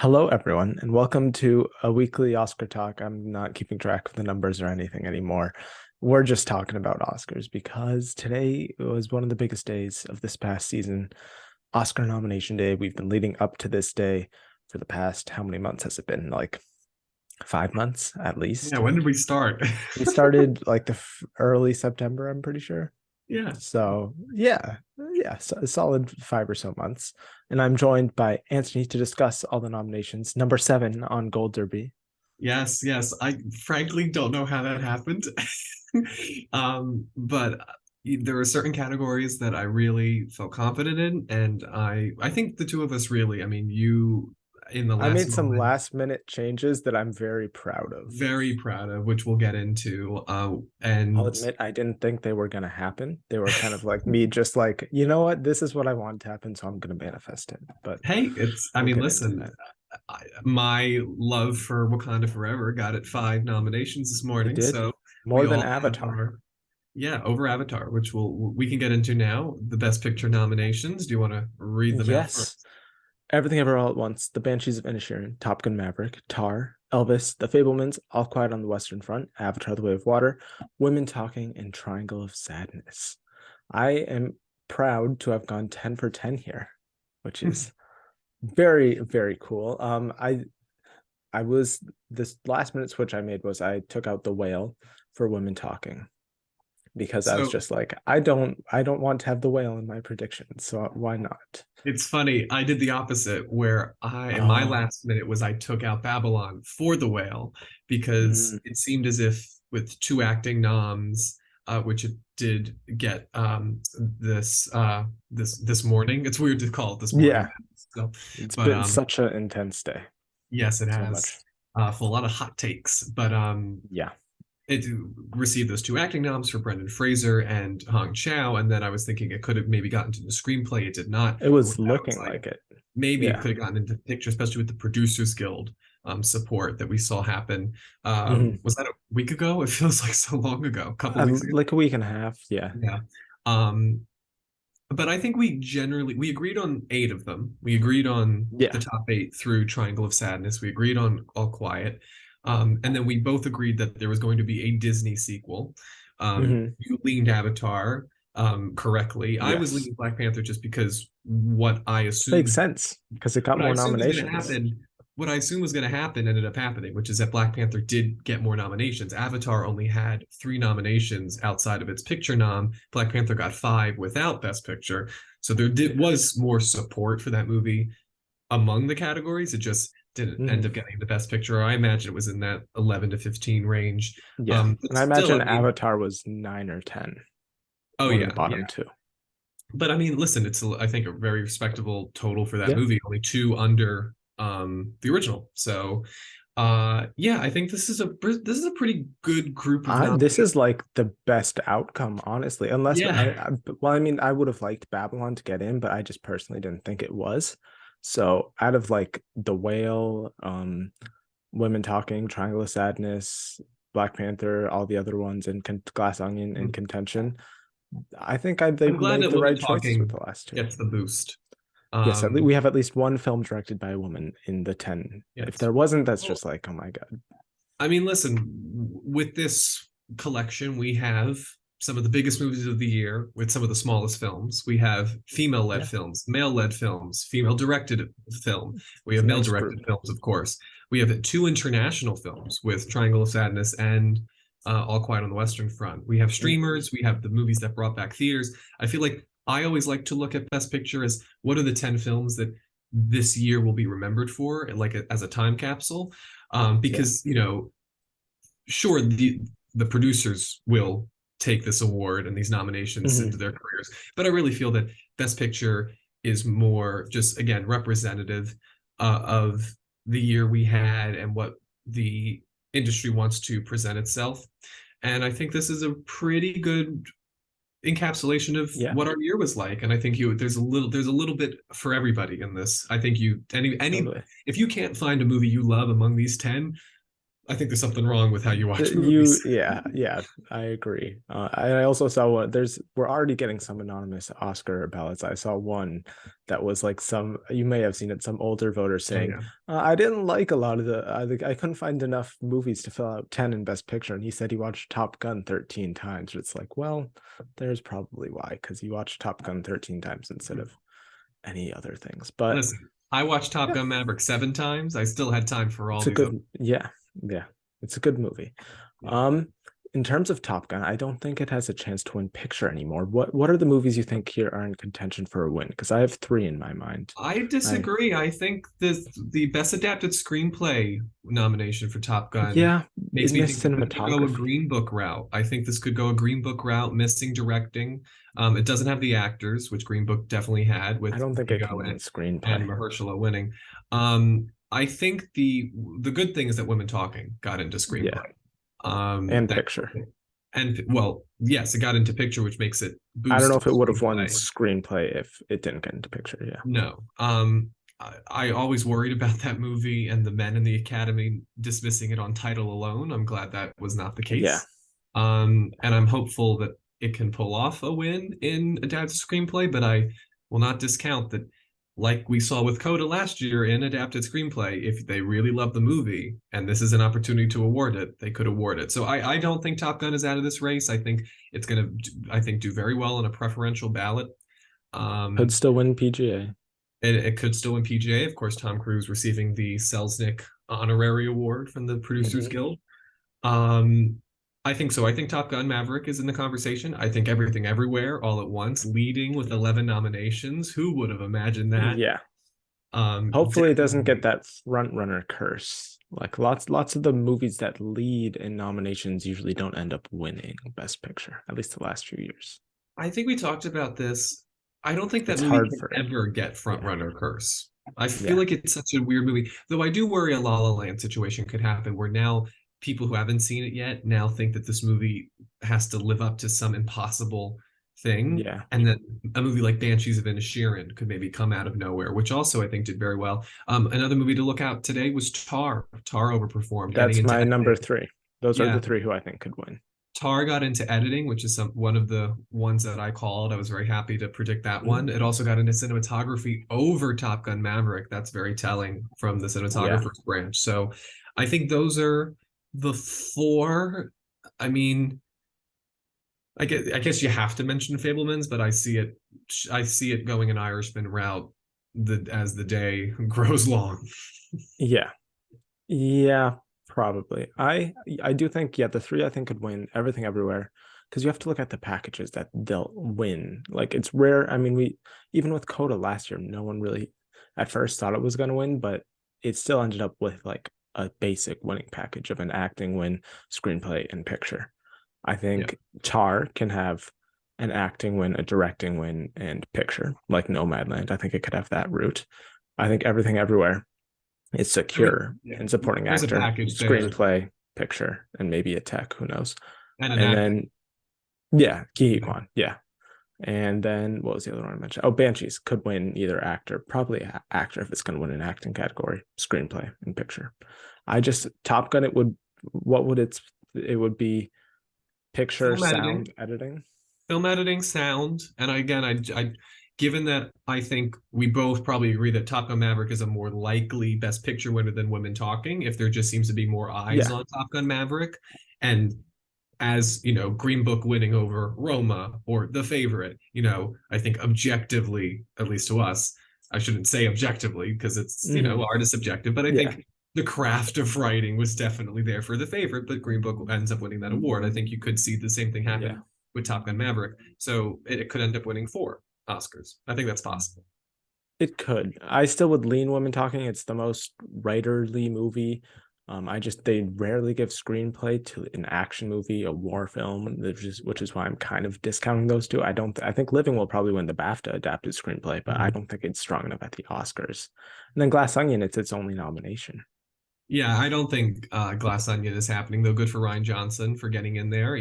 Hello, everyone, and welcome to a weekly Oscar talk. I'm not keeping track of the numbers or anything anymore. We're just talking about Oscars because today was one of the biggest days of this past season, Oscar nomination day. We've been leading up to this day for the past, how many months has it been? Like 5 months at Yeah, least. when did we start? We started like the early September, I'm pretty sure. Yeah. So yeah, so a solid 5 or so months. And I'm joined by Anthony to discuss all the nominations. Number seven on Gold Derby. Yes, yes. I frankly don't know how that happened. But there were certain categories that I really felt confident in, and I think the two of us really, I mean, you in the I last made some moment, last minute changes that I'm very proud of. very proud of, which we'll get into. I'll And admit I didn't think they were gonna happen. They were kind of like me, just like, you know what, this is what I want to happen, so I'm gonna manifest it. But hey, I we'll mean, get into listen, that. my love for Wakanda Forever got it 5 nominations this It morning, did so more we than all have Avatar. our. Yeah, over Avatar, which we can get into now. The Best Picture nominations. Do you want to read them out Yes. first? Everything Ever All at Once, The Banshees of Inisherin, Top Gun Maverick, Tar, Elvis, The Fablemans, All Quiet on the Western Front, Avatar: The Way of Water, Women Talking, and Triangle of Sadness. I am proud to have gone 10 for 10 here, which is very, very cool. I was this last minute switch I made was I took out The Whale for Women Talking because I was So just like, I don't want to have The Whale in my predictions, so why not? it's funny. I did the opposite, where in my Oh, last minute was I took out Babylon for The Whale because mm, it seemed as if with two acting noms, which it did get this morning. It's weird to call it this morning. yeah. So, It's but been such an intense day. yes, it So has much. for a lot of hot takes. But Yeah. it received those two acting noms for Brendan Fraser and Hong Chow, and then I was thinking it could have maybe gotten to the screenplay. It did not. It But was with that, I was looking like, like it. maybe it Yeah. could have gotten into the picture, especially with the Producers Guild support that we saw happen. Hmm. Was that a week ago? It feels like so long ago, a couple weeks ago. Like a week and a half. Yeah. Yeah. Um, but I think we agreed on eight of them. We agreed on the Yeah. top eight through Triangle of Sadness. We agreed on All Quiet. And then we both agreed that there was going to be a Disney sequel. Hmm. You leaned Avatar correctly. I was Yes. leaning Black Panther just because Makes sense because it got what I more assumed was going to nominations. happen, what I assumed was going to happen ended up happening, which is that Black Panther did get more nominations. Avatar only had three nominations outside of its picture nom. Black Panther got five without Best Picture. So Yeah. was more support for that movie among the categories. It just didn't end up Hmm. getting the Best Picture. I imagine it was in that 11 to 15 range. Yeah. But And I still, I imagine mean, Avatar was 9 or 10, oh one of the yeah, bottom yeah. two. But I mean, listen, I think a very respectable total for that Yeah. movie, only two under the original. So yeah, I think this is a pretty good group of This nominees. is like the best outcome, honestly. Unless Yeah. well, I mean, I would have liked Babylon to get in, but I just personally didn't think it was. So out of like The Whale, Women Talking, Triangle of Sadness, Black Panther, all the other ones, and Glass Onion in contention. I think I'm they've glad made that the Women right choices with Talking the last two. gets the boost. Yes, Um we have at least one film directed by a woman in the 10. If yes. there wasn't, that's Well, just like, oh my God. I mean, listen, with this collection, we have some of the biggest movies of the year with some of the smallest films. We have female-led Yeah, films, male-led films, female-directed film. We it's have a nice group. male-directed films, of course. We have two international films with Triangle of Sadness and All Quiet on the Western Front. We have Mhm. streamers. We have the movies that brought back theaters. I feel like I always like to look at Best Picture as what are the 10 films that this year will be remembered for, like as a time capsule. Yeah. Because sure, the producers will take this award and these nominations into Hmm. their careers, but I really feel that Best Picture is more just again representative of the year we had and what the industry wants to present itself. And I think this is a pretty good encapsulation of Yeah, what our year was like. And I think there's a little bit for everybody in this. I think you any totally. if you can't find a movie you love among these 10, I think there's something wrong with how you watch You, movies. yeah, I agree. I also saw one. We're already getting some anonymous Oscar ballots. I saw one that was like some. You may have seen it. Some older voter Oh saying, yeah. "I didn't like a lot of the. I couldn't find enough movies to fill out 10 in Best Picture." And he said he watched Top Gun 13 times. It's like, well, there's probably why, because you watched Top Gun 13 times instead of any other things. But Listen, I watched Top yeah, Gun Maverick 7 times. I still had time for all it's a these other. good, yeah, yeah, it's a good movie. Yeah. Um, in terms of Top Gun, I don't think it has a chance to win picture anymore. What are the movies you think here are in contention for a win? Because I have three in my mind. I I disagree. I think the best adapted screenplay nomination for Top Gun Yeah, it makes me missed think that this could go a cinematography. Green Book route. I think this could go a Green Book route, missing directing. It doesn't have the actors, which Green Book definitely had I with don't think it Vigo can win and screenplay Mahershala winning. I think the good thing is that Women Talking got into Yeah, screenplay. and That picture. and well, yes, it got into picture, which makes it I don't know boost if it would have won screenplay. screenplay if it didn't get into picture. Yeah. No. I always worried about that movie and the men in the Academy dismissing it on title alone. I'm glad that was not the Yeah. case. And I'm hopeful that it can pull off a win in adapted screenplay, but I will not discount that, like we saw with Coda last year in adapted screenplay, if they really love the movie and this is an opportunity to award it, they could award it. So I don't think Top Gun is out of this race. I think it's going to, I think, do very well in a preferential ballot. Could Um, still win PGA. it could still win PGA. Of course, Tom Cruise receiving the Selznick Honorary Award from the Producers Mhm. Guild. Um, I think so. I think Top Gun Maverick is in the conversation. I think Everything Everywhere All at Once, leading with 11 nominations. Who would have imagined that? Yeah. Hopefully it doesn't get Definitely. that front runner curse. Like lots of the movies that lead in nominations usually don't end up winning Best Picture, at least the last few years. I think we talked about this. I don't think that It's movie hard can for it. ever get front Yeah. runner curse. I feel Yeah. like it's such a weird movie. Though I do worry a La La Land situation could happen where now people who haven't seen it yet now think that this movie has to live up to some impossible thing. Yeah. And that a movie like Banshees of Inisherin could maybe come out of nowhere, which also I think did very well. Another movie to look out today was Tar. Tar overperformed, getting That's into my number editing. three. Those are the Yeah, three who I think could win. Tar got into editing, which is one of the ones that I called. I was very happy to predict that Mhm. one. It also got into cinematography over Top Gun Maverick. That's very telling from the Yeah. cinematographer's branch. So I think those are the four. I mean, I guess you have to mention Fablemans, but I see it going an Irishman route as the day grows long. Yeah. Yeah, probably. I do think, yeah, the three I think could win Everything Everywhere, because you have to look at the packages that they'll win. Like it's rare. I mean, we even with Coda last year, no one really at first thought it was going to win, but it still ended up with like a basic winning package of an acting win, screenplay, and picture. I Yeah, think Tar can have an acting win, a directing win, and picture, like Nomadland. I think it could have that route. I think Everything Everywhere is secure yeah. in supporting There's a actor, package there screenplay, picture, and maybe a tech. Who knows? and an And actor. then yeah, Ki Kwan, yeah. And then what was the other one I mentioned? Oh, Banshees could win either actor, probably actor if it's going to win an acting category, screenplay and picture. I just Top Gun. It would what would it would be picture, Film sound, editing, editing. film editing, sound, and again, given that I think we both probably agree that Top Gun Maverick is a more likely Best Picture winner than Women Talking, if there just seems to be more eyes Yeah. on Top Gun Maverick, and as you know, Green Book winning over Roma or The Favorite, I think objectively, at least to us, I shouldn't say objectively because it's Hmm. art is subjective, but I Yeah. think the craft of writing was definitely there for The Favorite, but Green Book ends up winning that award. I think you could see the same thing Yeah. happen with Top Gun Maverick, so it could end up winning 4 Oscars. I think that's possible. It could. I still would lean Women Talking. It's the most writerly movie. They rarely give screenplay to an action movie, a war film, which is why I'm kind of discounting those two. I think Living will probably win the BAFTA adapted screenplay, but I Mhm. don't think it's strong enough at the Oscars. And then Glass Onion, it's its only nomination. Yeah, I don't think Glass Onion is happening, though. Good for Ryan Johnson for getting in there.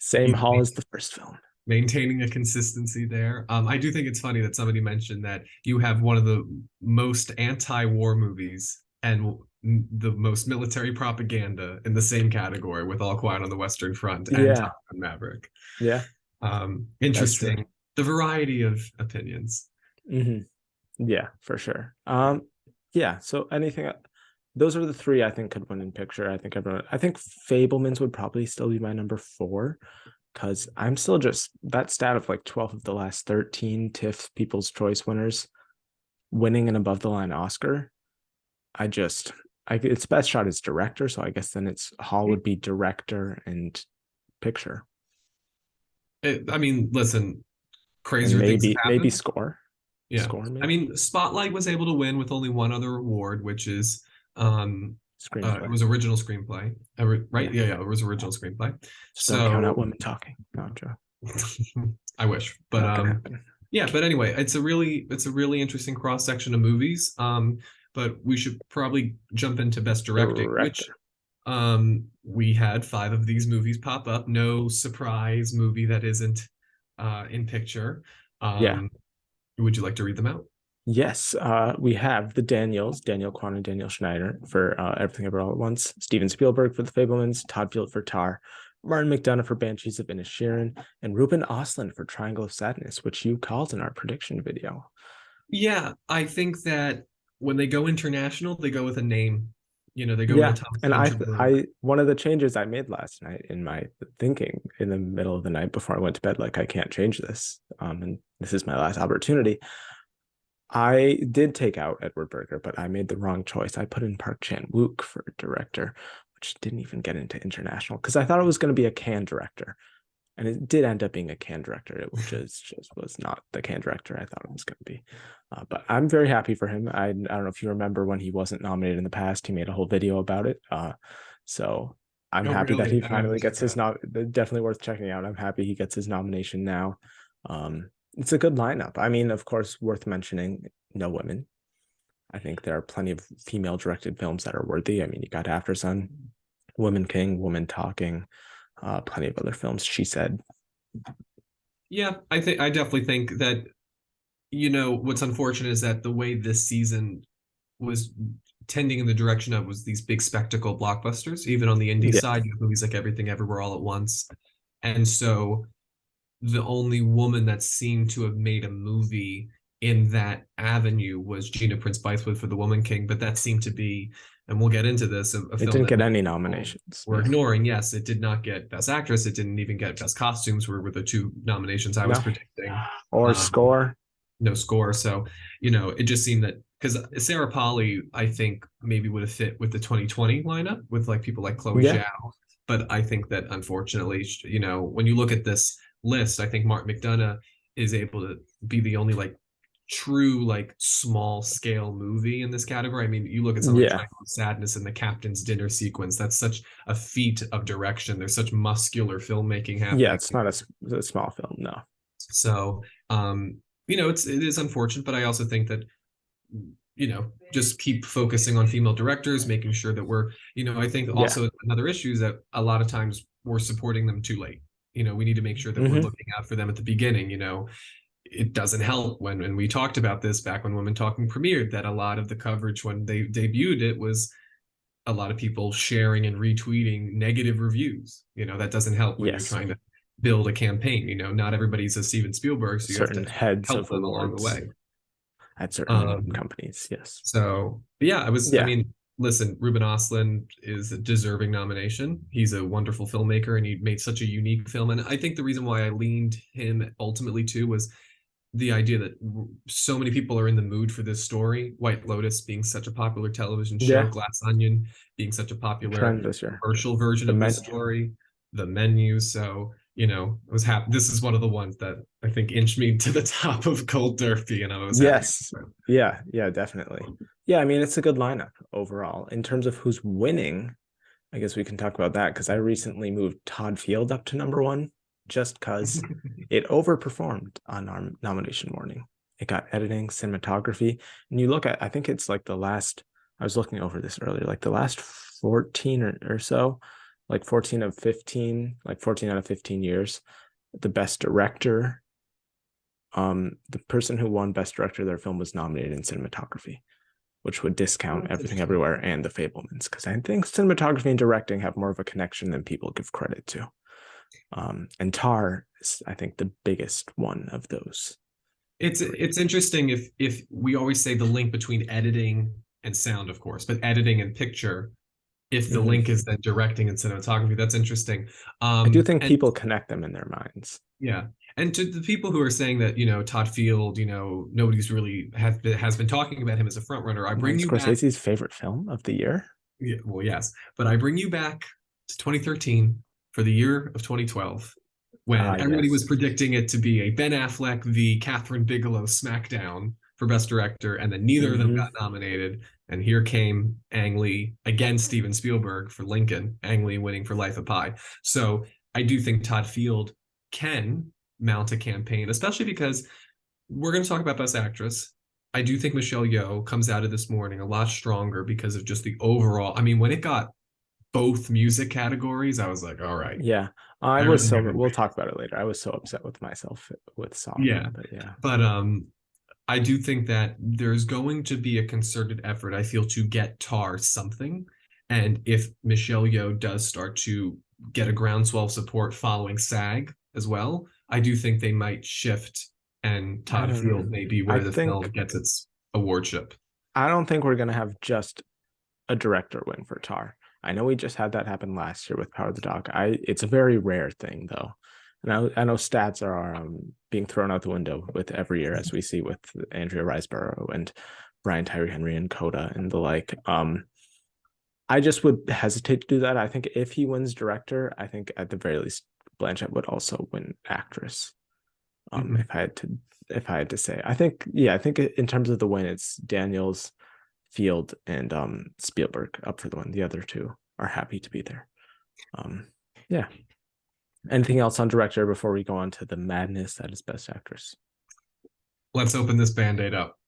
Same He hall as the first film. maintaining a consistency there. I do think it's funny that somebody mentioned that you have one of the most anti-war movies, and the most military propaganda in the same category with All Quiet on the Western Front and Yeah, Top Gun Maverick. yeah, that's true. Interesting. The variety of opinions. Hmm. Yeah, for sure. Yeah. So anything, those are the three I think could win in picture. I think Fablemans would probably still be my number four because I'm still just that stat of like 12 of the last 13 TIFF People's Choice winners winning an above the line Oscar. I just, its best shot is director, so I guess then its Hall would be director and picture, I mean, listen, and crazier things have maybe happened. score, Yeah. I maybe mean, Spotlight was able to win with only one other award, which is it screenplay. was original screenplay, right? Yeah, Yeah, it was original screenplay. just don't count out So women talking. No, Joe, I wish, but not gonna happen. yeah, but anyway, it's a really interesting cross section of movies. But we should probably jump into best directing, which Director. we had five of these movies pop up. No surprise movie that isn't in picture. Yeah. Um, would you like to read them out? Yes, we have the Daniels, Daniel Kwan and Daniel Schneider for Everything Ever All at Once, Steven Spielberg for The Fablemans, Todd Field for Tar, Martin McDonough for Banshees of Inisherin, and Ruben Östlund for Triangle of Sadness, which you called in our prediction video. Yeah, I think that when they go international, they go with a name. They go with a Yeah, Thomas and Fincher book. I one of the changes I made last night in my thinking in the middle of the night before I went to bed, like I can't change this, and this is my last opportunity. I did take out Edward Berger, but I made the wrong choice. I put in Park Chan-wook for director, which didn't even get into international because I thought it was going to be a Cannes director, and it did end up being a Cannes director. It just was not the Cannes director I thought it was going to be. But I'm very happy for him. I don't know if you remember when he wasn't nominated in the past. He made a whole video about it. So I'm Oh, happy that he really? I finally haven't gets checked his that. definitely worth checking out. I'm happy he gets his nomination now. It's a good lineup. I mean, of course, worth mentioning, no women. I think there are plenty of female directed films that are worthy. I mean, you got After Sun, Woman King, Woman Talking, plenty of other films. She Said. Yeah, I definitely think that what's unfortunate is that the way this season was tending in the direction of was these big spectacle blockbusters. Even on the indie Yeah. side, you have movies like Everything Everywhere All at Once, and so the only woman that seemed to have made a movie in that avenue was Gina Prince Bythewood for The Woman King, but that seemed to be, and we'll get into this, a It film didn't that get many any people nominations. were Yeah. ignoring. Yes, it did not get Best Actress. It didn't even get Best Costumes, were the two nominations I was No. predicting. Or Um, Score. no score. So, it just seemed that because Sarah Polley, I think maybe would have fit with the 2020 lineup with like people like Chloe Yeah. Zhao. But I think that unfortunately, when you look at this list, I think Martin McDonough is able to be the only like true like small scale movie in this category. I mean, you look at something like Yeah. Triangle of Sadness and the Captain's Dinner sequence. That's such a feat of direction. There's such muscular filmmaking Yeah. happening. It's not a small film. No. So, it is unfortunate, but I also think that just keep focusing on female directors, making sure that we're, I think Yeah. also another issue is that a lot of times we're supporting them too late. We need to make sure that we're Hmm. looking out for them at the beginning. It doesn't help when we talked about this back when Women Talking premiered that a lot of the coverage when they debuted it was a lot of people sharing and retweeting negative reviews. That doesn't help when you're Yes. trying to build a campaign. Not everybody's a Steven Spielberg, so you have Certain to heads help of them along the awards way. at certain Um, companies. Yes. so yeah, I Yeah. mean, listen, Ruben Östlund is a deserving nomination. He's a wonderful filmmaker and he made such a unique film. And I think the reason why I leaned him ultimately too was the idea that so many people are in the mood for this story. White Lotus being such a popular television show, Yeah. Glass Onion being such a popular Trend this year. commercial version The of this menu. story, the menu. So, I was happy. This is one of the ones that I think inched me to the top of Cold Derby, and I was happy. Yes. Yeah. Yeah. Definitely. Yeah. I mean, it's a good lineup overall. In terms of who's winning, I guess we can talk about that because I recently moved Todd Field up to number one just because it overperformed on our nomination morning. It got editing, cinematography, and you look at, I think it's like the last, I was looking over this earlier, like the last 14 or so, like 14 of 15, like 14 out of 15 years, the best director, the person who won best director of their film was nominated in cinematography. which would Oh, discount that's Everything interesting. Everywhere and The Fablemans, because I think cinematography and directing have more of a connection than people give credit to. And Tar is, I think, the biggest one of those three. It's interesting if we always say the link between editing and sound, of course, but editing and picture, if the Mhm. link is then directing and cinematography, that's interesting. I do think And people connect them in their minds. yeah, and to the people who are saying that, Todd Field, nobody's really has been talking about him as a front runner, I bring Martin you back. Scorsese's favorite film of the year. Yeah, well, yes, but I bring you back to 2013 for the year of 2012, Ah, when everybody yes. was predicting it to be a Ben Affleck v. Catherine Bigelow smackdown for Best Director, and then neither of them Hmm. got nominated. And here came Ang Lee against Steven Spielberg for Lincoln, Ang Lee winning for Life of Pi. So I do think Todd Field can mount a campaign, especially because we're going to talk about Best Actress. I do think Michelle Yeoh comes out of this morning a lot stronger because of just the overall. I mean, when it got both music categories, I was like, all right, Yeah, I better was than so. We'll everybody. talk about it later. I was so upset with myself with Song, Yeah. but yeah, But I do think that there's going to be a concerted effort, I feel, to get Tar something. And if Michelle Yeoh does start to get a groundswell of support following SAG as well, I do think they might shift, and I Todd don't know. Field may be I where the film think gets its awardship. I don't think we're gonna have just a director win for Tar. I know we just had that happen last year with Power of the Dog. It's a very rare thing though, and I know stats are being thrown out the window with every year, as we see with Andrea Riseborough and Brian Tyree Henry and Coda and the like. I just would hesitate to do that. I think if he wins director, I think at the very least Blanchett would also win actress. Mhm. If I had to say, I think yeah, I think in terms of the win, it's Daniels, Field, and Spielberg up for the win. The other two are happy to be there. Um, yeah. Anything else on director before we go on to the madness that is Best Actress? Let's open this band-aid up.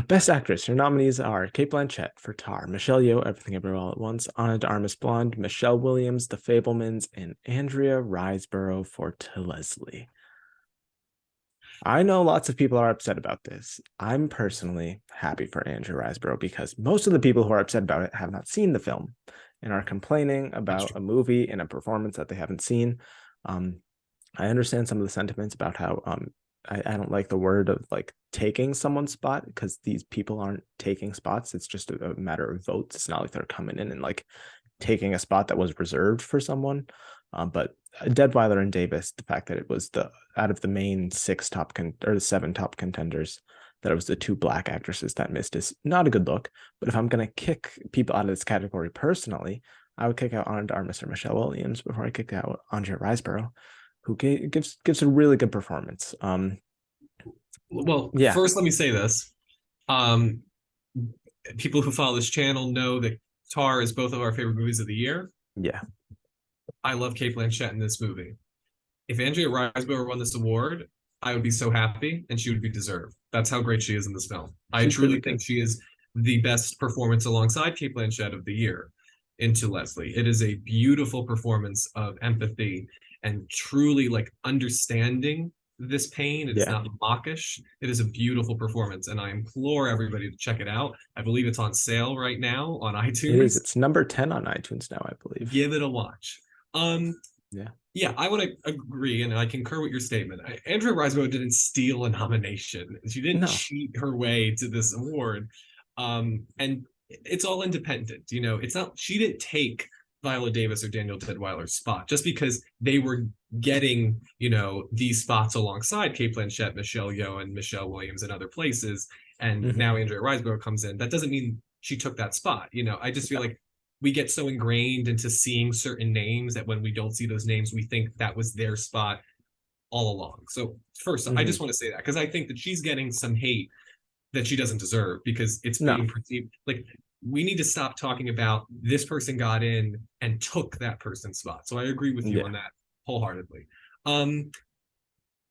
Best Actress. Your nominees are Kate Blanchett for Tar, Michelle Yeoh, Everything Everywhere All at Once, Ana de Armas Blonde, Michelle Williams, The Fablemans, and Andrea Riseborough for To Leslie. I know lots of people are upset about this. I'm personally happy for Andrew Riseborough because most of the people who are upset about it have not seen the film and are complaining That's about true. a movie and a performance that they haven't seen. Um, I understand some of the sentiments about how I don't like the word of like taking someone's spot because these people aren't taking spots. It's just a matter of votes. It's not like they're coming in and like taking a spot that was reserved for someone. But Deadwyler and Davis, the fact that it was the out of the main or the seven top contenders, that it was the two black actresses that missed is not a good look. But if I'm gonna kick people out of this category personally, I would kick out Ana de Armas or Michelle Williams before I kick out Andrea Riseborough, who gives a really good performance. Well, Yeah, first, let me say this. Um, People who follow this channel know that Tar is both of our favorite movies of the year. yeah, I love Kate Blanchett in this movie. If Andrea Riseborough won this award, I would be so happy, and she would be deserved. That's how great she is in this film. I she's really truly think good. she is the best performance alongside Kate Blanchett of the year into Leslie. It is a beautiful performance of empathy and truly like understanding this pain. It is Yeah, not mawkish. It is a beautiful performance, and I implore everybody to check it out. I believe it's on sale right now on it is. iTunes. It's number 10 on iTunes now, I believe. Give it a watch. Um, Yeah. yeah, I want to agree, and I concur with your statement. Andrea Riseborough didn't steal a nomination. She didn't No. cheat her way to this award. And it's all independent. It's not, she didn't take Viola Davis or Danielle Deadwyler's spot just because they were getting, these spots alongside Kate Blanchett, Michelle Yeoh, and Michelle Williams in other places. And Hmm. now Andrea Riseborough comes in. That doesn't mean she took that spot. I just feel No. like we get so ingrained into seeing certain names that when we don't see those names, we think that was their spot all along. So first, I just Hmm. want to say that because I think that she's getting some hate that she doesn't deserve because it's No. being perceived like we need to stop talking about this person got in and took that person's spot. So I agree with you Yeah. on that wholeheartedly. Um,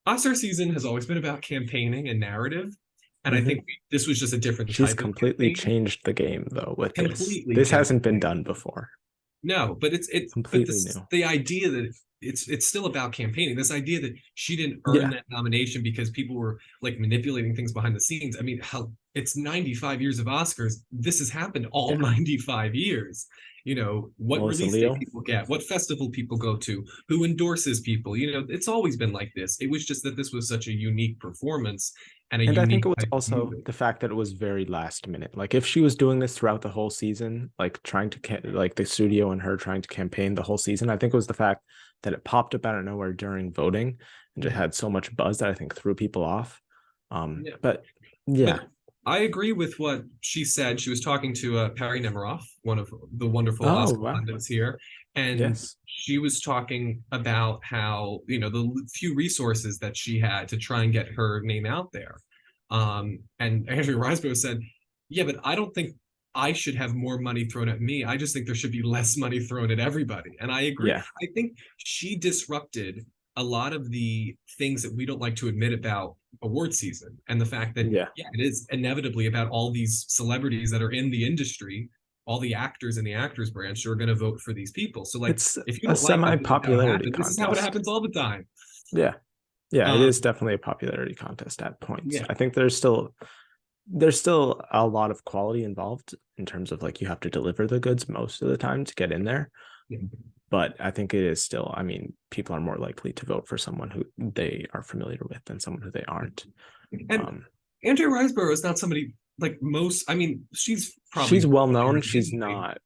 Oscar season has always been about campaigning and narrative. And I Hmm. think this was just a different She's type of completely campaign. changed the game though with this. Completely This changed hasn't the been game. done before. No, but but Completely this new. the idea that it's still about campaigning. This idea that she didn't earn Yeah. that nomination because people were like manipulating things behind the scenes. I mean, how it's 95 years of Oscars. This has happened all 95 years. What Melissa release date Leo. people get, what festival people go to, who endorses people. It's always been like this. It was just that this was such a unique performance and a And I think unique it was type of also movie. the fact that it was very last minute. Like if she was doing this throughout the whole season, like trying to like the studio and her trying to campaign the whole season, I think it was the fact that it popped up out of nowhere during voting and just had so much buzz that I think threw people off. Yeah. But yeah. But I agree with what she said. She was talking to Perry Nemiroff, one of the wonderful Oh Oscar wow. pundits here, and Yes. she was talking about how the few resources that she had to try and get her name out there. And Andrea Riseborough said, "Yeah, but I don't think I should have more money thrown at me. I just think there should be less money thrown at everybody." And I agree. Yeah. I think she disrupted a lot of the things that we don't like to admit about award season, and the fact that Yeah. it is inevitably about all these celebrities that are in the industry, all the actors in the actors branch who are going to vote for these people. So like, It's if you a don't like it, this is how it semi-popularity happens. This is how it contest. happens all the time. Yeah. Yeah, it um is definitely a popularity contest at points. yeah. I think there's still a lot of quality involved in terms of like you have to deliver the goods most of the time to get in there. Yeah. But I think it is still, I mean, people are more likely to vote for someone who they are familiar with than someone who they aren't. And Andrea Riseborough is not somebody like most. I mean, she's She's probably well known. She's not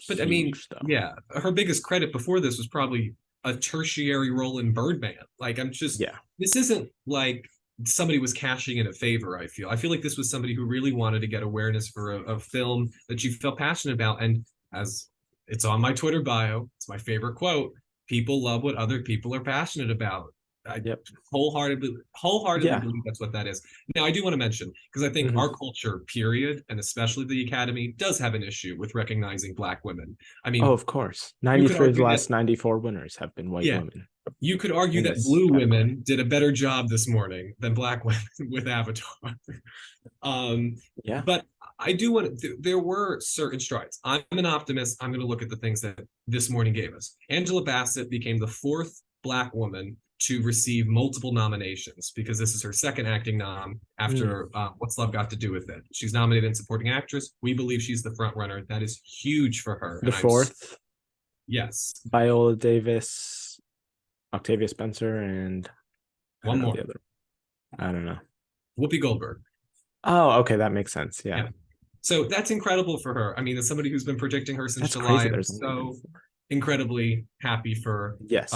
but I mean, huge though. yeah, her biggest credit before this was probably a tertiary role in Birdman. Like, Yeah. this isn't like somebody was cashing in a favor. I feel like this was somebody who really wanted to get awareness for a film that she felt passionate about. And as it's on my Twitter bio, it's my favorite quote: "People love what other people are passionate about." I Yep. wholeheartedly Yeah. believe that's what that is. Now, I do want to mention, because I think Mhm. our culture, period, and especially the Academy, does have an issue with recognizing Black women. I Oh, mean, of course. you could 93 of the argue that, last 94 winners have been white yeah, women you could argue in that this blue category. women did a better job this morning than Black women with Avatar. um, Yeah. but I do want to, there were certain strides. I'm an optimist. I'm going to look at the things that this morning gave us. Angela Bassett became the fourth Black woman to receive multiple nominations, because this is her second acting nom Mm. after What's Love Got to Do with It. She's nominated in supporting actress. We believe she's the front runner. That is huge for her. The And fourth, yes, Viola Davis, Octavia Spencer, and I one don't know more. the other. I don't know. Whoopi Goldberg. Oh, okay, that makes sense. Yeah. Yeah. So that's incredible for her. I mean, as somebody who's been predicting her since That's July, crazy. I'm There's only been so four. incredibly happy for Yes.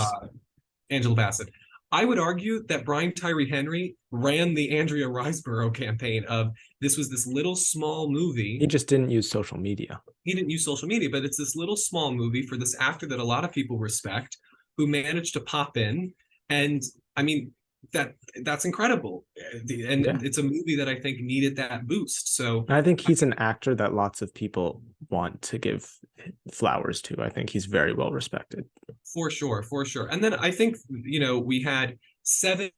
Angela Bassett. I would argue that Brian Tyree Henry ran the Andrea Riseborough campaign of, this was this little small movie. He just didn't use social media. He didn't use social media, but it's this little small movie for this actor that a lot of people respect, who managed to pop in. And I mean, that's incredible. Yeah. And it's a movie that I think needed that boost. So I think he's an actor that lots of people want to give flowers to. I think he's very well respected. for sure, for sure. And then I think, we had 7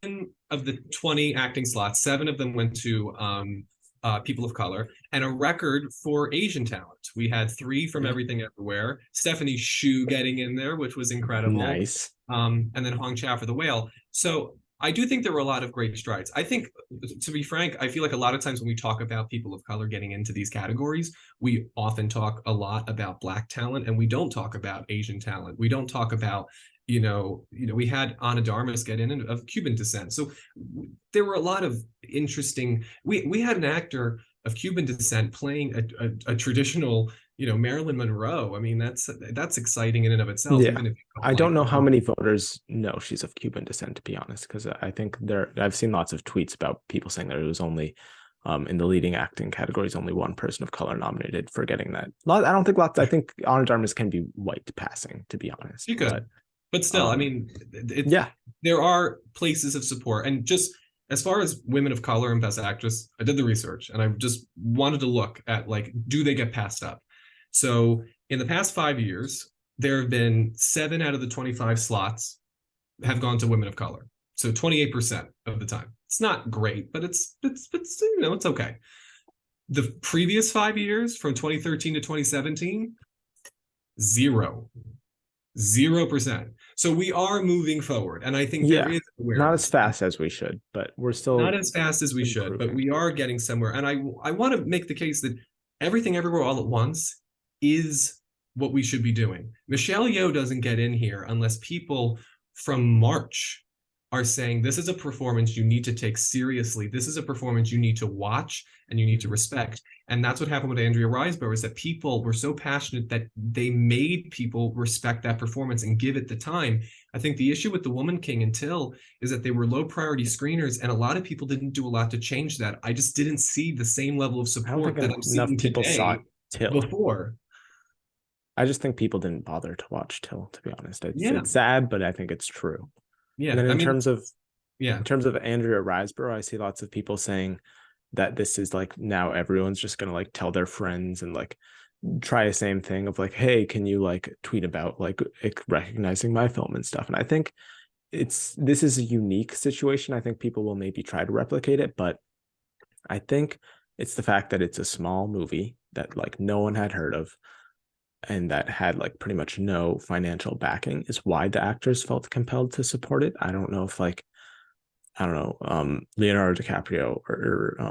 of the 20 acting slots, 7 of them went to people of color, and a record for Asian talent. We had 3 from Yeah. Everything Everywhere, Stephanie Hsu getting in there, which was incredible. Nice. And then Hong Chow for The Whale. So I do think there were a lot of great strides. I think, to be frank, I feel like a lot of times when we talk about people of color getting into these categories, we often talk a lot about Black talent, and we don't talk about Asian talent. We don't talk about, we had Ana Darmus get in of Cuban descent. So there were a lot of interesting. We had an actor of Cuban descent playing a traditional, Marilyn Monroe. I mean, that's exciting in and of itself, Yeah. even if you don't I don't like know the how many voters know she's of Cuban descent, to be honest, because I think I've seen lots of tweets about people saying that it was only in the leading acting categories, only one person of color nominated for getting that. I don't think lots. I think Ana Darmus can be white passing, to be honest. She could, but still, I mean, yeah, there are places of support. And just as far as women of color and Best Actress, I did the research, and I just wanted to look at, like, do they get passed up? So in the past 5 years, there have been 7 out of the 25 slots have gone to women of color. So 28% of the time. It's not great, but it's it's okay. The previous 5 years, from 2013 to 2017, 0. 0%. So we are moving forward, and I think there Yeah, is not as awareness. fast as we should, but we're Not still as fast as we should, but improving. we are getting somewhere. And I want to make the case that Everything Everywhere All at Once is what we should be doing. Michelle Yeoh doesn't get in here unless people from March are saying this is a performance you need to take seriously. This is a performance you need to watch and you need to respect. And that's what happened with Andrea Riseborough, is that people were so passionate that they made people respect that performance and give it the time. I think the issue with The Woman King and Till is that they were low priority screeners, and a lot of people didn't do a lot to change that. I just didn't see the same level of I don't support think that I'm enough seeing people saw today Till. before. I just think people didn't bother to watch Till, to be honest. Yeah. It's sad, but I think it's true. And Yeah. then I mean, in yeah. terms of Andrea Riseborough, I see lots of people saying that this is like now everyone's just gonna like tell their friends and like try the same thing of like, hey, can you like tweet about like recognizing my film and stuff? And I think this is a unique situation. I think people will maybe try to replicate it, but I think it's the fact that it's a small movie that like no one had heard of and that had like pretty much no financial backing is why the actors felt compelled to support it. I don't know if like I don't know, Leonardo DiCaprio or I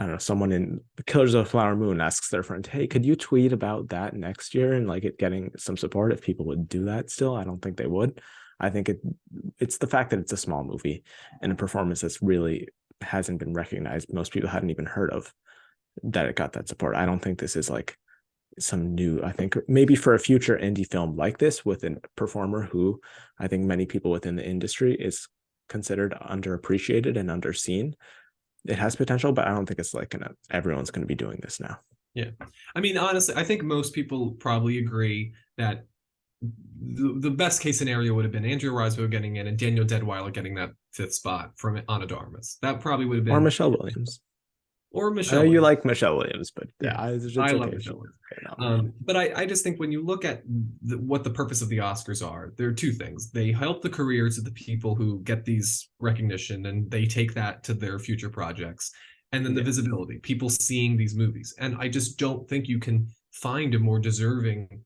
don't know, someone in The Killers of the Flower Moon asks their friend, hey, could you tweet about that next year and like it getting some support if people would do that still? I don't think they would. I think it's the fact that it's a small movie and a performance that's really hasn't been recognized. Most people hadn't even heard of that it got that support. I don't think this is like some new, I think maybe for a future indie film like this with a performer who I think many people within the industry is considered underappreciated and underseen, it has potential, but I don't think it's like everyone's gonna be doing this now. Yeah. I mean, honestly, I think most people probably agree that the best case scenario would have been Andrea Riseborough getting in and Danielle Deadwyler getting that fifth spot from Ana de Armas. That probably would have Or been, Michelle Williams. or I know Michelle you Williams. like Michelle Williams, but Yeah, yeah, I it's love okay if Michelle she Williams. get nominated. But I just think when you look at what the purpose of the Oscars are, there are two things. They help the careers of the people who get these recognition and they take that to their future projects. And then the Yeah. visibility, people seeing these movies. And I just don't think you can find a more deserving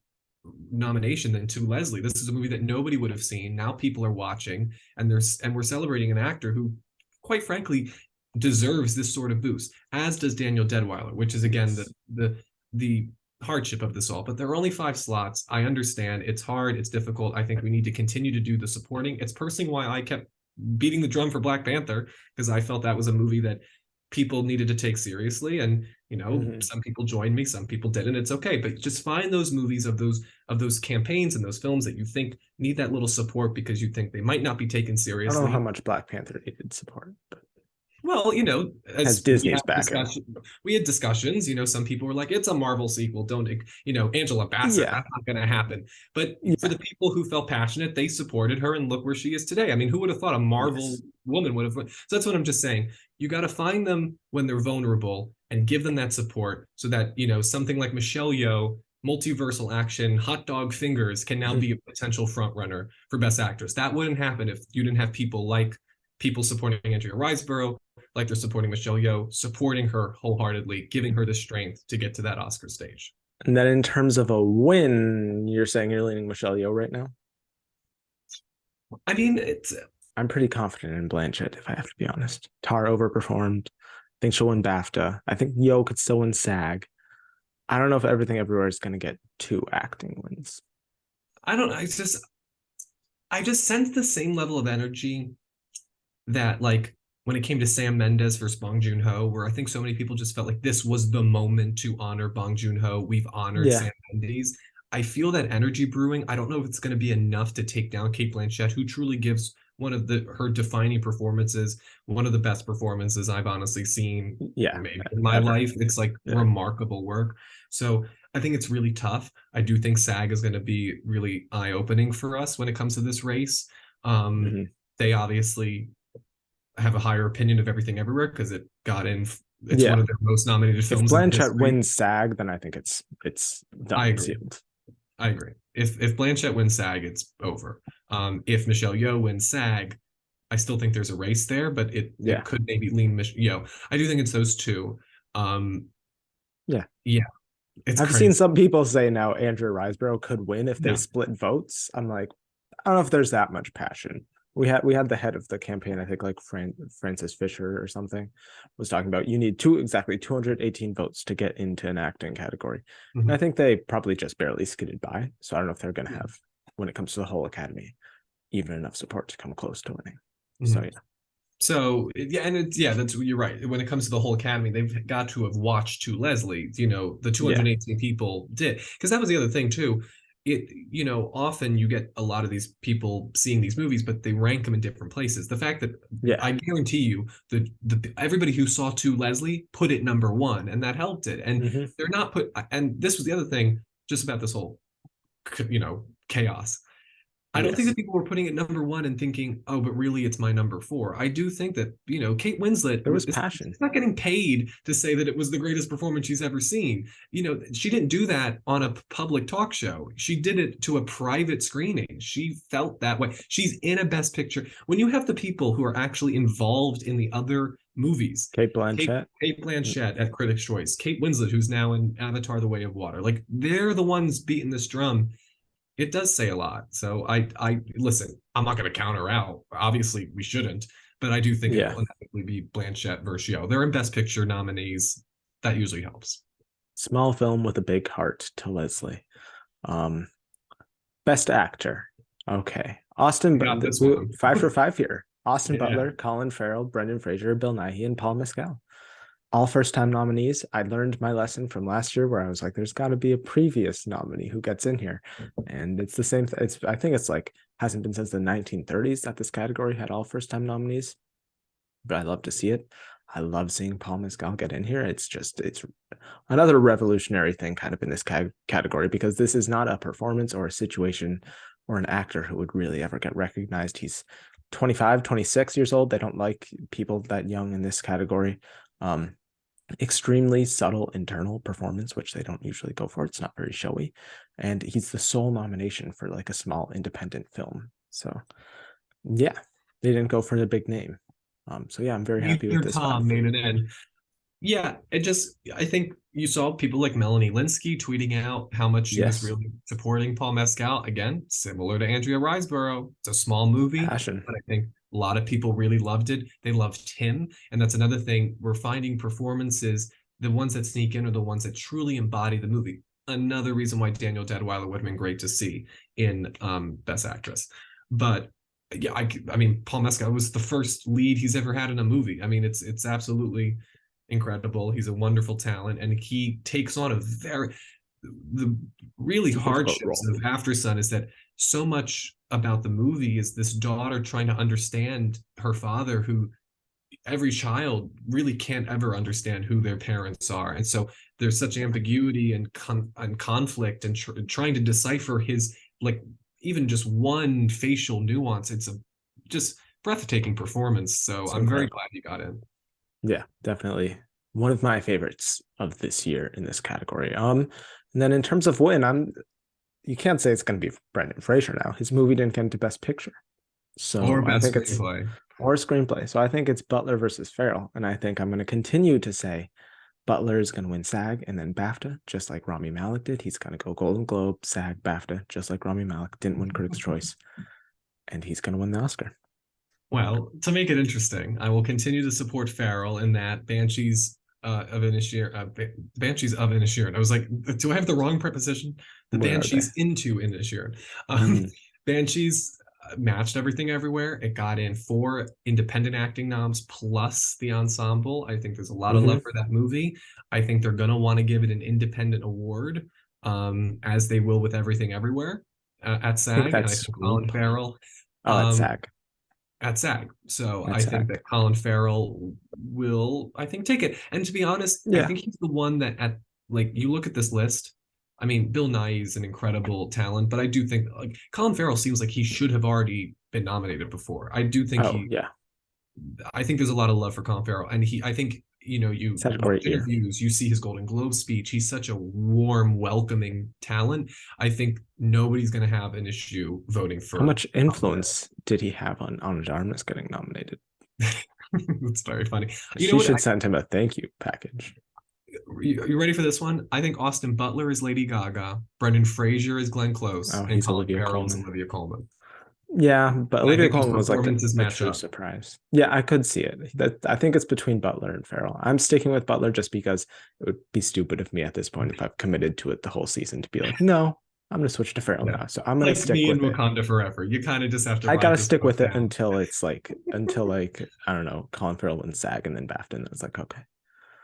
nomination than To Leslie. This is a movie that nobody would have seen. Now people are watching, and we're celebrating an actor who, quite frankly, deserves this sort of boost, as does Danielle Deadwyler, which is again Yes. the hardship of this all. But there are only 5 slots. I understand it's hard, it's difficult. I think we need to continue to do the supporting. It's personally why I kept beating the drum for Black Panther, because I felt that was a movie that people needed to take seriously. And Mhm. some people joined me, some people didn't. It's okay, but just find those movies of those campaigns and those films that you think need that little support because you think they might not be taken I don't know how seriously. much Black Panther needed support, but Well, has as Disney's backing. we had discussions. Some people were like, "It's a Marvel sequel. Don't, Angela Bassett. Yeah. That's not going to happen." But for Yeah. the people who felt passionate, they supported her, and look where she is today. I mean, who would have thought a Marvel Yes. woman would have? So that's what I'm just saying. You got to find them when they're vulnerable and give them that support, so that something like Michelle Yeoh, multiversal action, hot dog fingers, can now be a potential front runner for Best Actress. That wouldn't happen if you didn't have people supporting Andrea Riseborough, like they're supporting Michelle Yeoh, supporting her wholeheartedly, giving her the strength to get to that Oscar stage. And then in terms of a win, you're saying you're leaning Michelle Yeoh right now? I mean, it's I'm pretty confident in Blanchett, if I have to be honest. Tar overperformed. I think she'll win BAFTA. I think Yeoh could still win SAG. I don't know if Everything Everywhere is going to get 2 acting wins. I don't I just sense the same level of energy that, like, when it came to Sam Mendes versus Bong Joon-ho, where I think so many people just felt like this was the moment to honor Bong Joon-ho. We've honored Yeah. Sam Mendes. I feel that energy brewing. I don't know if it's going to be enough to take down Cate Blanchett, who truly gives one of her defining performances, one of the best performances I've honestly seen Yeah. maybe in my Ever. life. It's like Yeah. remarkable work. So I think it's really tough. I do think SAG is going to be really eye-opening for us when it comes to this race. Mhm. They obviously have a higher opinion of Everything Everywhere because it's one Yeah. of their most nominated If films in Blanchett history. wins SAG, then I think it's done I and agree. sealed. I agree. If Blanchett wins SAG, it's over. If Michelle Yeoh wins SAG, I still think there's a race there, but it Yeah. could maybe lean Michelle Yeoh. I do think it's those two. Yeah. Yeah. It's I've seen crazy. some people say now Andrew Riseborough could win if they No. split votes. I'm like, I don't know if there's that much passion. We had the head of the campaign, I think like Francis Fisher or something, was talking about you need exactly 218 votes to get into an acting category. And I Mhm. think they probably just barely skidded by. So I don't know if they're gonna Yeah. have, when it comes to the whole academy, even enough support to come close to winning. So Mhm. yeah. So yeah, and it's yeah, that's you're right. When it comes to the whole academy, they've got to have watched To Leslie. The Yeah. 218 people did, because that was the other thing too. Often you get a lot of these people seeing these movies, but they rank them in different places. The fact that Yeah. I guarantee you the everybody who saw To Leslie put it number one, and that helped it. And Hmm. they're not put. And this was the other thing, just about this whole chaos. I don't think Yes. that people were putting it number one and thinking, oh, but really it's my number four. I do think that, Kate Winslet There was is passion. not getting paid to say that it was the greatest performance she's ever seen. She didn't do that on a public talk show. She did it to a private screening. She felt that way. She's in a best picture. When you have the people who are actually involved in the other movies, Kate Kate, Blanchett. Kate Blanchett at Critics' Choice, Kate Winslet, who's now in Avatar: The Way of Water, like they're the ones beating this drum. It does say a lot. So I listen. I'm not going to counter out. Obviously, we shouldn't, but I do think it Yeah. will inevitably be Blanchett versus Yeoh. They're in Best Picture nominees. That usually helps. Small film with a big heart to Leslie. Um, Best actor. Okay. I got this We one. 5 for 5 here. Austin Yeah. Butler, Colin Farrell, Brendan Fraser, Bill Nighy, and Paul Mescal. All first time nominees. I learned my lesson from last year where I was like, there's got to be a previous nominee who gets in here. And it's the same. I think it's like, hasn't been since the 1930s that this category had all first time nominees, but I love to see it. I love seeing Paul Mescal get in here. It's another revolutionary thing kind of in this category because this is not a performance or a situation or an actor who would really ever get recognized. He's 25, 26 years old. They don't like people that young in this category. Um, Extremely subtle internal performance, which they don't usually go for. It's not very showy. And he's the sole nomination for like a small independent film. So yeah, they didn't go for the big name. So yeah, I'm very happy with Neither this Tom five. made it in. Yeah, I think you saw people like Melanie Linsky tweeting out how much she was Yes, really supporting Paul Mescal. Again, similar to Andrea Riseborough. It's a small movie, passion. but I think a lot of people really loved it. They loved him. And that's another thing. We're finding performances, the ones that sneak in are the ones that truly embody the movie. Another reason why Danielle Deadwyler would have been great to see in Best Actress. But yeah, I mean, Paul Mescal was the first lead he's ever had in a movie. I mean, it's absolutely incredible. He's a wonderful talent, and he takes on the really It's a difficult hardships role. of After Sun is that so much about the movie is this daughter trying to understand her father, who every child really can't ever understand who their parents are, and so there's such ambiguity and conflict and trying to decipher his, like, even just one facial nuance. It's a just breathtaking performance. So It's I'm very incredible. glad he got in. Yeah, definitely one of my favorites of this year in this category. And then in terms of win, you can't say it's going to be Brendan Fraser now. His movie didn't get into Best Picture, Or so I best think it's screenplay. or screenplay. So I think it's Butler versus Farrell, and I think I'm going to continue to say Butler is going to win SAG and then BAFTA, just like Rami Malek did. He's going to go Golden Globe, SAG, BAFTA, just like Rami Malek didn't win Critics' Choice, and he's going to win the Oscar. Well, to make it interesting, I will continue to support Farrell in that Banshees of Inisherin. I was like, do I have the wrong preposition? The Where are they? Banshees into Inisherin. Um, Mm-hmm. Banshees matched everything everywhere. It got in 4 independent acting noms plus the ensemble. I think there's a lot of love Mm-hmm. for that movie. I think they're gonna want to give it an independent award, as they will with Everything Everywhere at I think SAG, and I that's think Colin screenplay. Farrell. Oh, at Um, SAG. at SAG. So At I think SAG. that Colin Farrell will, I think, take it. And to be honest, I Yeah. think he's the one that like, you look at this list. I mean, Bill Nighy is an incredible talent, but I do think like Colin Farrell seems like he should have already been nominated before. Oh, yeah. I think there's a lot of love for Colin Farrell, and I think, He's you had a watch great year. interviews, you see his Golden Globe speech. He's such a warm, welcoming talent. I think nobody's going to have an issue voting How for much Colin Farrell. influence did he have on Ana de Armas getting nominated? It's very funny. You know She what? should send him a thank you package. You ready for this one? I think Austin Butler is Lady Gaga, Brendan Fraser is Glenn Close, Oh, and he's Colin Olivia Farrell is Colman. Olivia Colman. Yeah, but And I Olivia think those Colman was like performances a match true up. surprise. Yeah, I could see it. That I think it's between Butler and Farrell. I'm sticking with Butler just because it would be stupid of me at this point if I've committed to it the whole season to be like, no, I'm gonna switch to Farrell Yeah. now. So I'm It's gonna like stick me in with it. Wakanda Forever. You kind of just have to I ride gotta this stick boat with it down. until it's like I don't know, Colin Farrell wins SAG and then BAFTA, and it's like okay.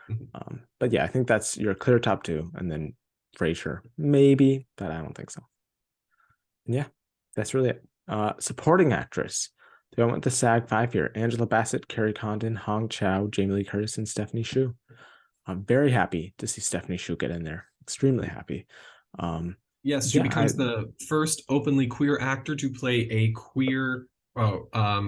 Mhm. But yeah, I think that's your clear top two, and then Frasier maybe, but I don't think so. Yeah, that's really it. Supporting actress. They went with the SAG 5 year. Angela Bassett, Carrie Condon, Hong Chow, Jamie Lee Curtis, and Stephanie Hsu. I'm very happy to see Stephanie Hsu get in there. Extremely happy. Um, Yes, she yeah, I becomes the first openly queer actor to play a queer a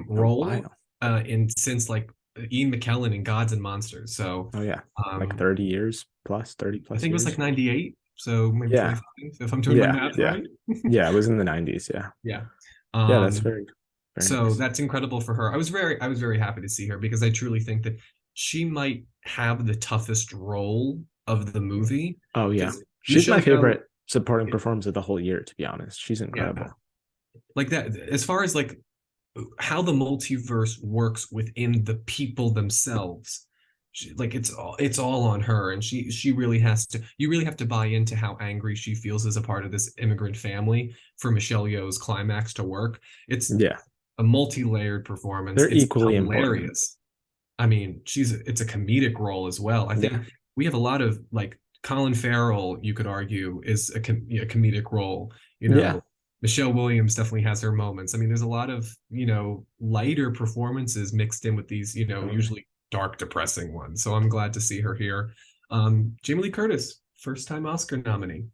role while. in since like Ian McKellen in Gods and Monsters. So Oh yeah, like um, 30 years plus, 30 I plus think it was like years. 98, so maybe Yeah, 25, if I'm doing my yeah, math yeah, right. yeah. It was in the 90s. Yeah, Yeah. yeah. That's Um, very, very so nice. that's incredible for her. I was very happy to see her because I truly think that she might have the toughest role of the movie Oh yeah, because she's my Michelle Yeoh, favorite supporting performance of the whole year. To be honest, she's yeah, incredible. like that. As far as like how the multiverse works within the people themselves, like it's all on her, and she really has to. You really have to buy into how angry she feels as a part of this immigrant family for Michelle Yeoh's climax to work. It's Yeah, a multi-layered performance. they're It's equally important. hilarious. I mean, it's a comedic role as well. I Yeah, think we have a lot of like Colin Farrell, you could argue, is a comedic role. You yeah. know, Michelle Williams definitely has her moments. I mean, there's a lot of, lighter performances mixed in with these, Oh yeah. usually dark, depressing ones. So I'm glad to see her here. Jamie Lee Curtis, first time Oscar nominee.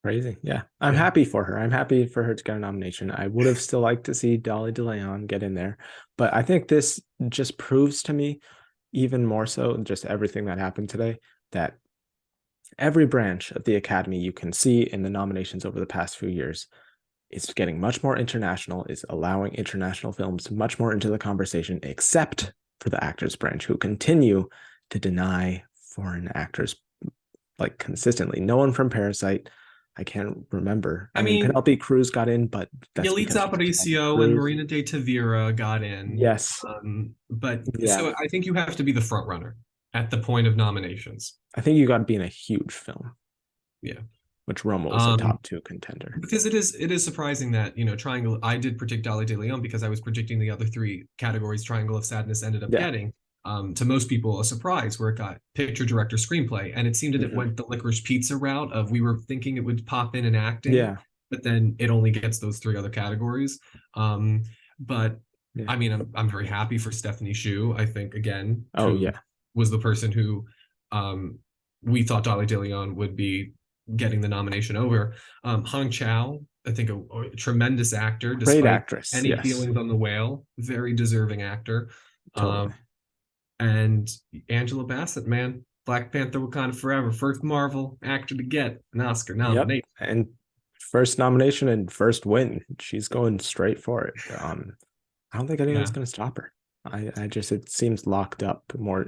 Crazy. Yeah. I'm Yeah. happy for her. I'm happy for her to get a nomination. I would have still liked to see Dolly DeLeon get in there, but I think this just proves to me, even more so, just everything that happened today, that every branch of the Academy you can see in the nominations over the past few years is getting much more international, is allowing international films much more into the conversation, except for the actors branch, who continue to deny foreign actors like consistently. No one from Parasite. I can't remember. I I mean, mean, Penelope Cruz got in, but that's because Yalitza she's Penelope Aparicio and Cruz. Marina de Tavira got in. Yes. But Yeah. so I think you have to be the front runner at the point of nominations. I think you got to be in a huge film, Yeah. which Roma was a Um, top two contender. because it is surprising that, Triangle, I did predict Dolly De Leon because I was predicting the other three categories Triangle of Sadness ended up Yeah. getting. To most people, a surprise where it got picture, director, screenplay. And it seemed that it Mhm. went the Licorice Pizza route of we were thinking it would pop in acting, Yeah. but then it only gets those three other categories. But Yeah. I mean, I'm very happy for Stephanie Hsu. I think again, Oh, who yeah. was the person who um, we thought Dolly De Leon would be getting the nomination over. Hong Chow, I think a tremendous actor, Great despite actress. any Yes. feelings on the whale, very deserving actor. Totally. And Angela Bassett, man, Black Panther Wakanda Forever, first Marvel actor to get an Oscar Yep. nomination. And first nomination and first win. She's going straight for it. I don't think anyone's Yeah. going to stop her. I just it seems locked up more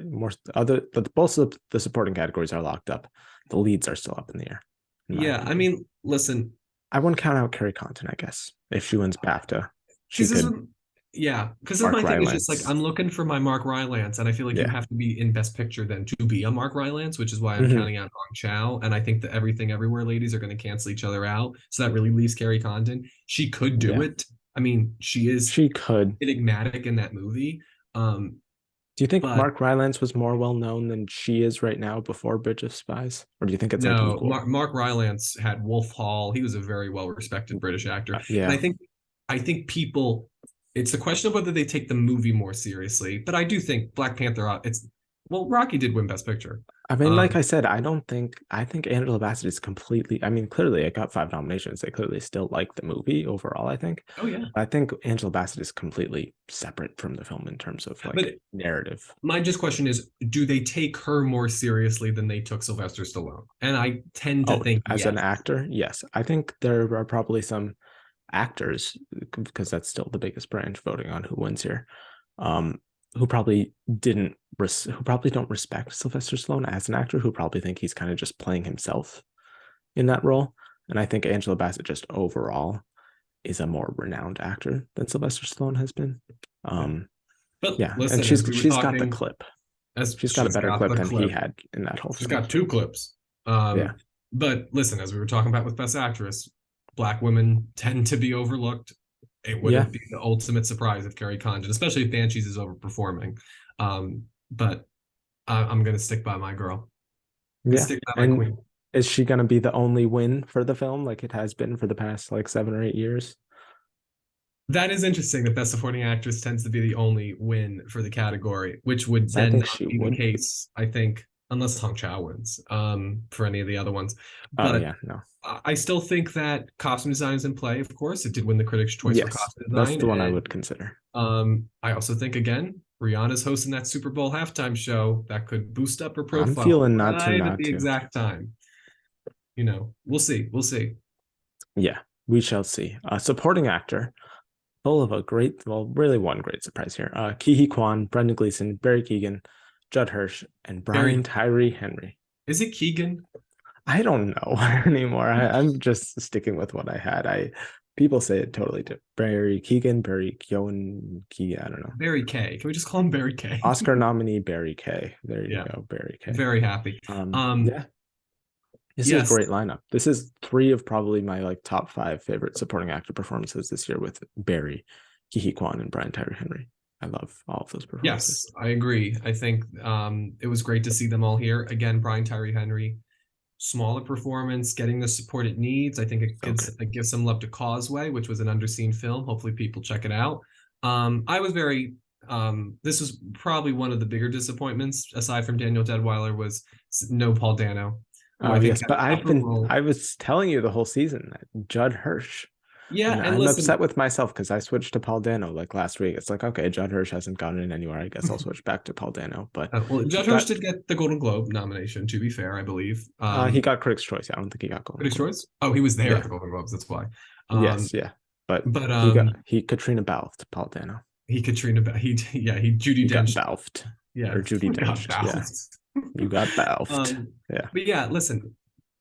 other, but both of the supporting categories are locked up. The leads are still up in the air, in my Yeah, I opinion. mean, listen, I wouldn't count out Carrie Condon, I guess. If she wins BAFTA, she because this is could. yeah, because this is Mark my thing is just like Rylance. I'm looking for my Mark Rylance, and I feel like you Yeah. have to be in Best Picture then to be a Mark Rylance, which is why I'm Hmm. counting out Hong Chow, and I think that Everything Everywhere ladies are going to cancel each other out, so that really leaves Carrie Condon. She could do Yeah. it. I mean, she is She could. enigmatic in that movie, Do you think but Mark Rylance was more well known than she is right now before Bridge of Spies? Or do you think it's like no, equal? Mark Rylance had Wolf Hall. He was a very well respected British actor, and Yeah. I think people. It's a question of whether they take the movie more seriously, but I do think Black Panther. It's well, Rocky did win Best Picture. I mean, like Um, I said, I think Angela Bassett is completely, I mean, clearly it got 5 nominations. They clearly still like the movie overall, I think. oh yeah, I think Angela Bassett is completely separate from the film in terms of like but narrative. my just question is, do they take her more seriously than they took Sylvester Stallone? And I tend to Oh, think as an yes. actor, yes. I think there are probably some actors, because that's still the biggest branch voting on who wins here. Um, who probably didn't who probably don't respect Sylvester Stallone as an actor, who probably think he's kind of just playing himself in that role. And I think Angela Bassett just overall is a more renowned actor than Sylvester Stallone has been. Yeah. Um, But yeah, and listen, as we were she's got the talking, clip. as She's got a she's better got clip the than he clip, had in that whole she's film. got two clips. Yeah, But listen, as we were talking about with Best Actress, Black women tend to be overlooked. It yeah, wouldn't be the ultimate surprise if Carrie Condon, especially if Banshees is overperforming. But I'm gonna stick by my girl. I yeah. stick by my And queen. is she gonna be the only win for the film, like it has been for the past like 7 or 8 years? That is interesting that Best Supporting Actress tends to be the only win for the category, which would I then think not she be the would. case, I think, unless Hong Chow wins for any of the other ones. Oh But yeah, no. I still think that costume design is in play, of course. It did win the Critics' Choice for Yes, costume that's design. the one I And would consider. I also think, again, Rihanna's hosting that Super Bowl halftime show that could boost up her I'm profile feeling right at not the to. exact time. We'll see. We'll see. Yeah, we shall see. Supporting actor, full of a great, well, really one great surprise here. Ke Kwan, Brendan Gleeson, Barry Keoghan, Judd Hirsch, and Brian Barry, Tyree Henry. is it Keegan? I don't know anymore. I'm just sticking with what I had. People say it totally different. Barry Keoghan, Barry Keoghan, I don't know. Barry K. Can we just call him Barry K? Oscar nominee Barry K. There you Yeah, go, Barry K. very happy. Yeah, this is a Yes, great lineup. This is three of probably my like top five favorite supporting actor performances this year with Barry, Ke Kwan, and Brian Tyree Henry. I love all of those performances. yes, I agree. I think it was great to see them all here. Again, Brian Tyree Henry, smaller performance, getting the support it needs. I think So good. it gives some love to Causeway, which was an underseen film. Hopefully, people check it out. I was very. This was probably one of the bigger disappointments, aside from Danielle Deadwyler, was no Paul Dano, who Oh I think yes, had but a tougher role. I was telling you the whole season that Judd Hirsch, Yeah, and and I'm upset listen, with myself because I switched to Paul Dano like last week. It's like, okay, Judd Hirsch hasn't gotten in anywhere. I guess I'll switch back to Paul Dano. But well, he Judd Hirsch got did get the Golden Globe nomination. To be fair, I believe. he got Critics' Choice. I don't think he got Golden Critics' Globe. Choice. Oh, he was there at Yeah. the Golden Globes. That's why. Um, Yes. Yeah. But but he Katrina Balfed Paul Dano. he Katrina. He yeah. He Judy You got Dench. Balfed Yeah, or Judy got Dench. Yeah. bounced. You got Balfed. Yeah. But yeah, listen,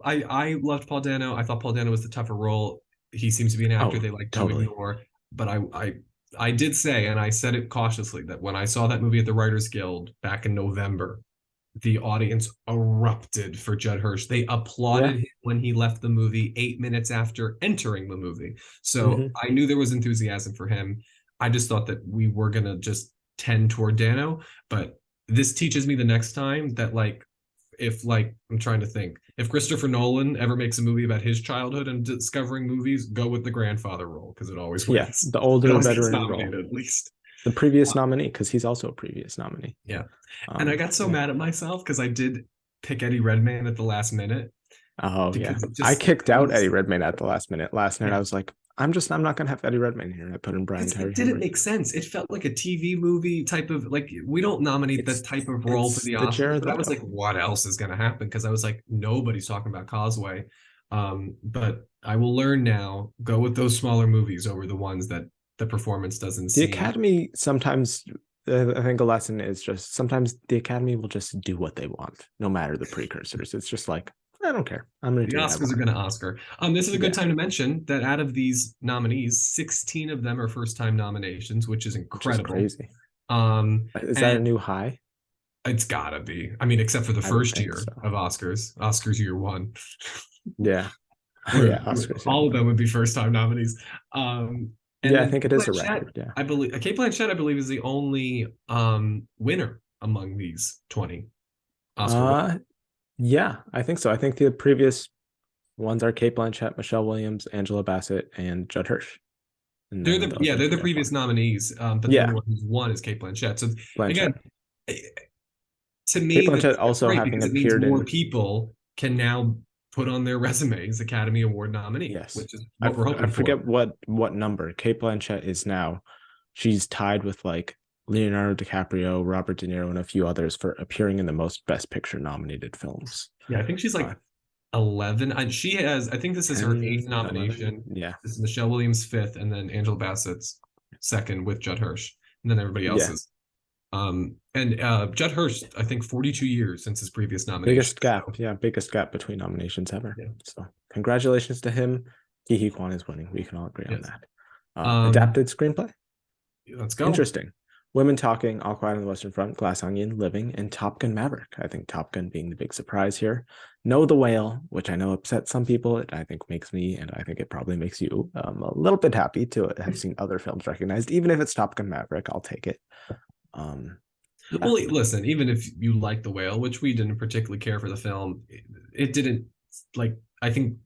I loved Paul Dano. I thought Paul Dano was the tougher role. He seems to be an actor Oh, they like to totally. ignore. But I did say, and I said it cautiously, that when I saw that movie at the Writers Guild back in November, the audience erupted for Judd Hirsch. They Yeah. applauded him when he left the movie 8 minutes after entering the movie. So Hmm. I knew there was enthusiasm for him. I just thought that we were gonna just tend toward Dano, but this teaches me the next time that if I'm trying to think, if Christopher Nolan ever makes a movie about his childhood and discovering movies, go with the grandfather role because it always Yeah. wins. The It older always gets veteran role. nominated at least. The previous nominee, because he's also a previous nominee. Yeah. And I got so Yeah. mad at myself because I did pick Eddie Redmayne at the last minute Oh yeah. because it I just kicked out Eddie was, Redmayne at the last minute. Last night yeah, I was like, I'm not gonna have Eddie Redmayne here. I put in Brian because it Tyree didn't Henry. make sense. It felt like a TV movie type of we don't nominate that type of role for It's the the Oscars, Jared but I was like, Leto. what else is going to happen? Because I was like, nobody's talking about Causeway. But I will learn now, go with those smaller movies over the ones that the performance doesn't The seem. Academy sometimes, I think a lesson is just sometimes the Academy will just do what they want, no matter the precursors. It's just like, I don't care. I'm gonna The do what I Oscars are want. going to Oscar. This is a good Yeah, time to mention that out of these nominees, 16 of them are first time nominations, which is which is incredible. crazy. Is that a And new high? it's gotta be. I mean, except for the I would first think year so. of Oscars year one, Yeah. where Yeah, Oscars, yeah. all of them would be first time nominees. And Yeah, I then think Kate it is a Blanchett, record. Yeah. I believe Kate Blanchett, I believe, is the only winner among these 20 Oscar winners. Uh yeah, I think so. I think the previous ones are Kate Blanchett, Michelle Williams, Angela Bassett, and Judd Hirsch. And none of those They're ones the really have previous won. nominees, but the only Yeah, one who's won is Kate Blanchett. So again, Blanchett. to Kate me, Blanchett that's also great having because it means appeared more in, people can now put on their resumes Academy Award nominee, yes, which is what we're I hoping for. forget what number Kate Blanchett is now. She's tied with like Leonardo DiCaprio, Robert De Niro, and a few others for appearing in the most Best Picture nominated films. Yeah, I think she's Uh, 11. And she has, I think this is her eighth 10, 11. nomination. Yeah. This is Michelle Williams' fifth, and then Angela Bassett's second with Judd Hirsch. And then everybody Yeah. else's. And Judd Hirsch, I think 42 years since his previous nomination. Biggest gap, So yeah, biggest gap between nominations ever. yeah, So congratulations to him. Ke Huy Quan is winning. We can all agree on yes. that. Um, Adapted screenplay. let's go. Interesting. Women Talking, All Quiet on the Western Front, Glass Onion, Living, and Top Gun Maverick. I think Top Gun being the big surprise here. Know the Whale, which I know upsets some people. It I think makes me, and I think it probably makes you, a little bit happy to have seen other films recognized. Even if it's Top Gun Maverick, I'll take it. Yeah, Well, listen, even if you like The Whale, which we didn't particularly care for the film, it didn't like, I think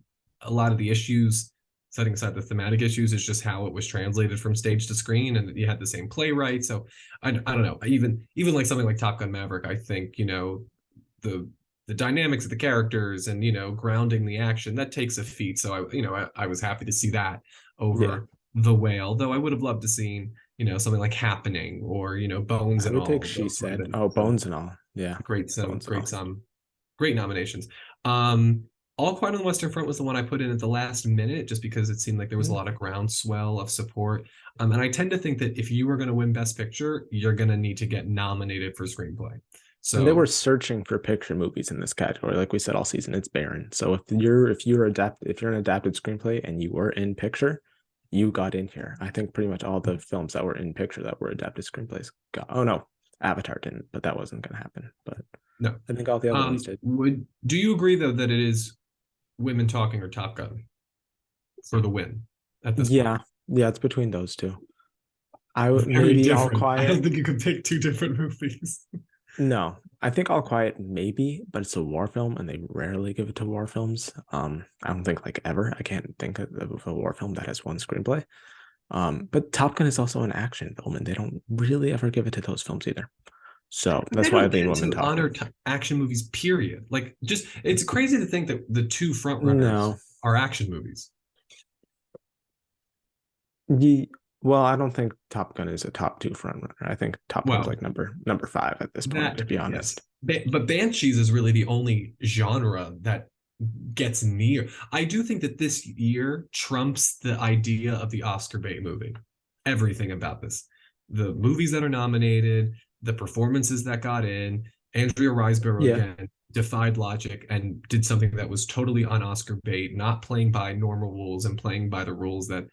a lot of the issues, setting aside the thematic issues, is just how it was translated from stage to screen, and you had the same playwright. So I don't know. Even like something like Top Gun Maverick, I think, the the dynamics of the characters and grounding the action, that takes a feat. So I was happy to see that yeah. over The Whale, though I would have loved to seen something like Happening or Bones I and would take All. She Those would have Said. been Oh, some Bones and All. Yeah, Bones and All. great nominations. Um, All Quiet on the Western Front was the one I put in at the last minute, just because it seemed like there was a Yeah. lot of groundswell of support. And I tend to think that if you were going to win Best Picture, you're going to need to get nominated for screenplay. And they were So searching for picture movies in this category. Like we said all season, it's barren. So if you're an adapted screenplay and you were in picture, you got in here. I think pretty much all the films that were in picture that were adapted screenplays got. Oh no, Avatar didn't, but that wasn't going to happen. But no. I think all the other ones did. Would do you agree though that it is Women Talking or Top Gun for the win at this point? Yeah, yeah, it's between those two. I would Very maybe All different. I don't Quiet. think you could pick two different movies. No, I think All Quiet maybe, but it's a war film, and they rarely give it to war films. I don't think like ever. I can't think of a war film that has one screenplay. But Top Gun is also an action film, and they don't really ever give it to those films either. So They that's why I don't lean tend Women to honor Talking. action movies, period. Like, just it's crazy to think that the two front runners No, are action movies. Ye well, I don't think Top Gun is a top two front runner. I think Top Gun's Well, like number five at this point, to that be yes, honest. but Banshees is really the only genre that gets near. I do think that this year trumps the idea of the Oscar bait movie. Everything about this, the movies that are nominated, the performances that got in. Andrea Riseborough Yeah, again defied logic and did something that was totally on Oscar bait, not playing by normal rules and playing by the rules that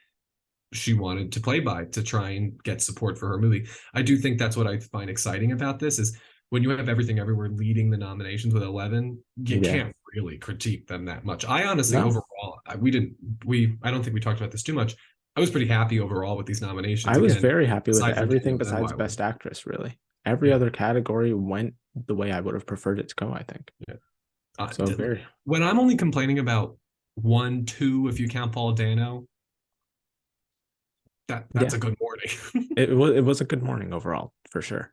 she wanted to play by to try and get support for her movie. I do think that's what I find exciting about this is when you have Everything Everywhere leading the nominations with 11, you yeah. can't really critique them that much. I honestly No, overall I don't think we talked about this too much. I was pretty happy overall with these nominations. I was Again, very happy with aside from everything Danielle besides Deadwyler. Best Actress, really. Every Yeah, other category went the way I would have preferred it to go, I think. yeah. So very, When I'm only complaining about one, two, if you count Paul Dano, that's yeah, a good morning. it was a good morning overall, for sure.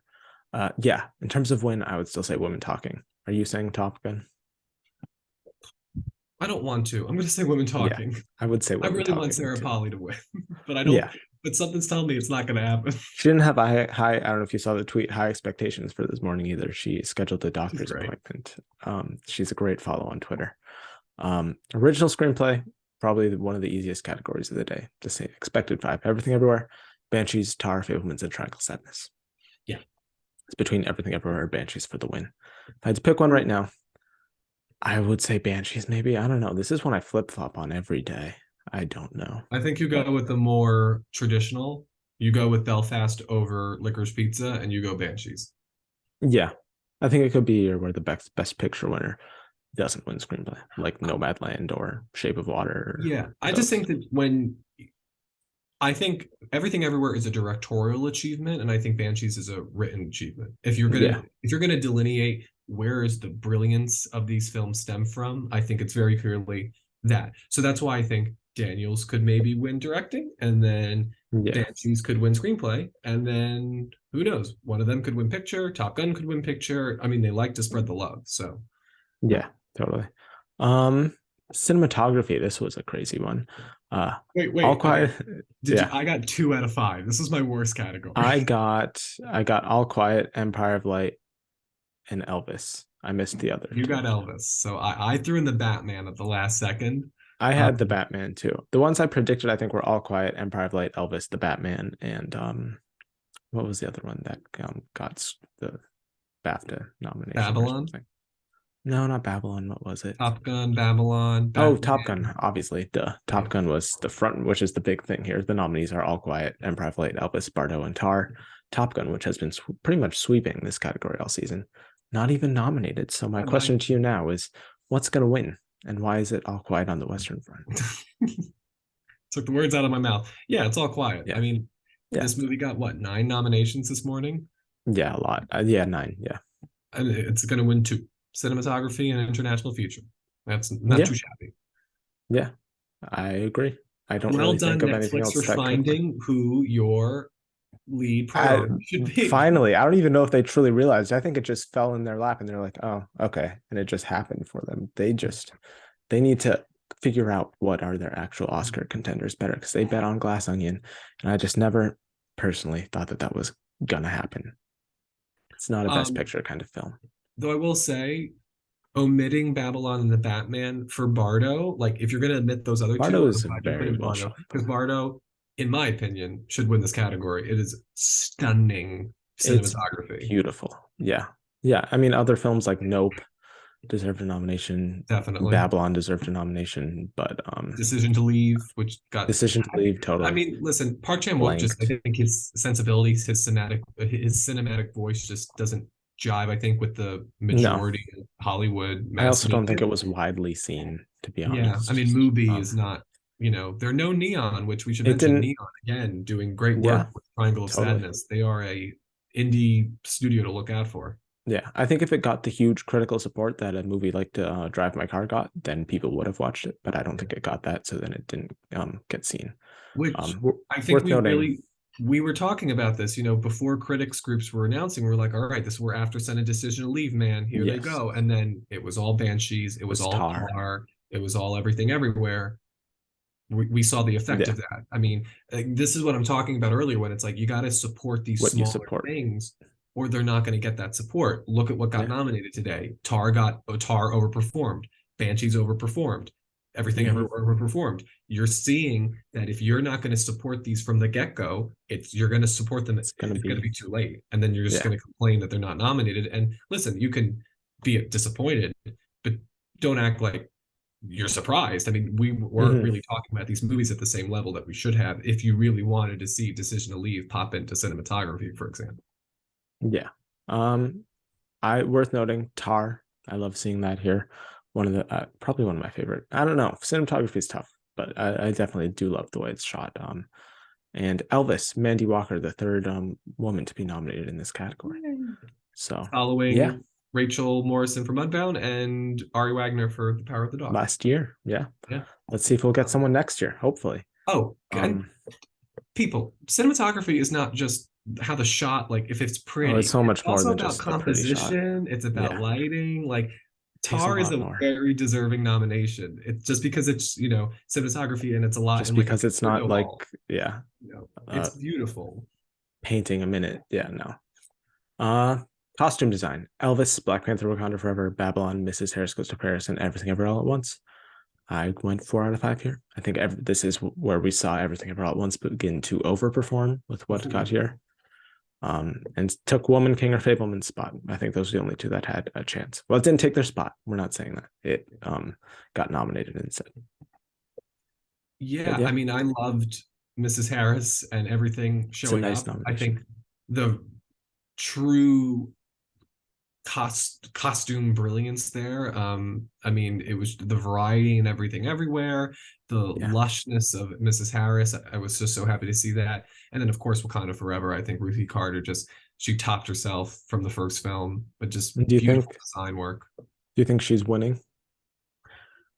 Yeah, in terms of win, I would still say Women Talking. Are you saying Top Gun? I don't want to. I'm going to say Women Yeah, Talking. I would say I Women really want Talking Sarah too. Polly to win, but I don't. Yeah, But something's telling me it's not going to happen. she didn't have high. I don't know if you saw the tweet. High expectations for this morning either. She scheduled a She's doctor's great. appointment. She's a great follow on Twitter. Original screenplay, probably one of the easiest categories of the day. The same expected five. Everything Everywhere, Banshees, Tar, Fablemans, and Triangle Sadness. Yeah, It's between Everything Everywhere and Banshees for the win. If I had to pick one right now, I would say Banshees. Maybe I don't know. This is one I flip flop on every day. I don't know, I think you but go with the more traditional. You go with Belfast over Licorice Pizza, and you go Banshees. yeah, I think it could be a year where the best picture winner doesn't win screenplay, like Nomadland or Shape of Water or Yeah, I just those. think that when I think Everything Everywhere is a directorial achievement, and I think Banshees is a written achievement. Yeah, If you're gonna delineate where is the brilliance of these films stem from, I think it's very clearly that. So that's why I think Daniels could maybe win directing, and then yeah, Banshees could win screenplay, and then who knows? One of them could win picture. Top Gun could win picture. I mean, they like to spread the love. So yeah, totally. Um, Cinematography. This was a crazy one. Uh, All wait. Quiet. Did you? Yeah, I got 2 out of 5. This is my worst category. I got All Quiet, Empire of Light, and Elvis. I missed the other You two. got Elvis. So I threw in the Batman at the last second. I had the Um, Batman too. The ones I predicted, I think, were All Quiet, Empire of Light, Elvis, the Batman, and what was the other one that got the BAFTA nomination or Babylon, something? No, not Babylon. What was it? Top Gun, Babylon, Oh, Top Gun, Batman. obviously. Duh. Top Right. Gun was the front, which is the big thing here. The nominees are All Quiet, Empire of Light, Elvis, Bardo, and Tar. Top Gun, which has been pretty much sweeping this category all season, not even nominated. So my Bye-bye. question to you now is, what's going to win, and why is it All Quiet on the Western Front? Took the words out of my mouth. Yeah, it's all quiet. Yeah, I mean, yeah, this movie got what, 9 nominations this morning? yeah, a lot. Yeah, nine. Yeah, And it's going to win two: cinematography and international feature. That's not yeah, too shabby. yeah. I agree. I don't Well really done, think of anything Netflix, else for that could. finding who your lead I priority should be. finally, I don't even know if they truly realized. I think it just fell in their lap, and they're like, "Oh, okay," and it just happened for them. They need to figure out what are their actual Oscar contenders better because they bet on Glass Onion, and I just never personally thought that that was gonna happen. It's not a Best Um, Picture kind of film. though I will say, omitting Babylon and the Batman for Bardo, like if you're going to admit those other Bardo two, I'm is glad you put very in well Bardo shot, because though. Bardo, in my opinion, should win this category. It is stunning It's cinematography. beautiful. Yeah, yeah. I mean, other films like Nope deserved a nomination. Definitely. Babylon deserved a nomination, but Decision to Leave, which got, Decision to Leave I totally mean, listen, Park Chan Wook just, I blanked. think his sensibilities, his cinematic voice just doesn't jive, I think, with the No, majority of Hollywood I mass also don't think media. it was widely seen, to be Yeah, I mean, honest. Mubi is not, there are no Neon, which we should It mention. didn't. Neon, again, doing great Yeah, work with Triangle of totally. Sadness. They are a indie studio to look out for. Yeah, I think if it got the huge critical support that a movie like Drive My Car got, then people would have watched it. But I don't think it got that, so then it didn't get seen. Which I think Worth noting, we were talking about this, before critics groups were announcing. We're like, all right, we're after Senate Decision to Leave, man. Here they yes, go. And then it was all Banshees. It was was all Tar. Tar. It was all Everything Everywhere. We saw the effect Yeah, of that. I mean, this is what I'm talking about earlier when it's like you got to support these what you smaller support. things or they're not going to get that support. Look at what got Yeah, nominated today. Tar overperformed. Banshees overperformed. Everything hmm Everywhere overperformed. You're seeing that if you're not going to support these from the get-go, you're going to support them. it's gonna It's going to be. be too late, and then you're just Yeah, going to complain that they're not nominated. And listen, you can be disappointed, but don't act like you're surprised. I mean, we weren't hmm really talking about these movies at the same level that we should have if you really wanted to see Decision to Leave pop into cinematography, for example. yeah. Um, I worth noting Tar. I love seeing that here. One of the probably one of my favorite. I don't know. Cinematography is tough, but I definitely do love the way it's shot. And Elvis, Mandy Walker, the third woman to be nominated in this category. So yeah, Following Rachel Morrison for Mudbound and Ari Wagner for The Power of the Dog. last year. Yeah. Yeah. Let's see if we'll get someone next year, hopefully. Oh, and Um, people, cinematography is not just how the shot, like if it's oh, it's pretty, so it's much more also than about just a pretty shot. composition, it's about Yeah, lighting. Like takes a Tar is lot a more. very deserving nomination. It's just because it's, cinematography and it's a lot Just in like a because it's not studio like, hall. yeah, It's uh beautiful. painting a minute. Yeah, no. Uh Costume design. Elvis, Black Panther, Wakanda Forever, Babylon, Mrs. Harris Goes to Paris, and Everything Ever All at Once. I went 4 out of 5 here. I think this is where we saw Everything Ever All at Once begin to overperform with what got here. And took Woman King or Fableman's spot. I think those are the only two that had a chance. Well, it didn't take their spot. We're not saying that. It got nominated instead. But Yeah, I yeah, mean, I loved Mrs. Harris and everything it's a showing nice up. I think nomination. the true costume brilliance there. I mean, it was the variety and everything everywhere, the Yeah. lushness of Mrs. Harris. I was just so happy to see that. And then of course Wakanda Forever. I think Ruthie Carter she topped herself from the first film, but just Do you think beautiful design work. she's winning?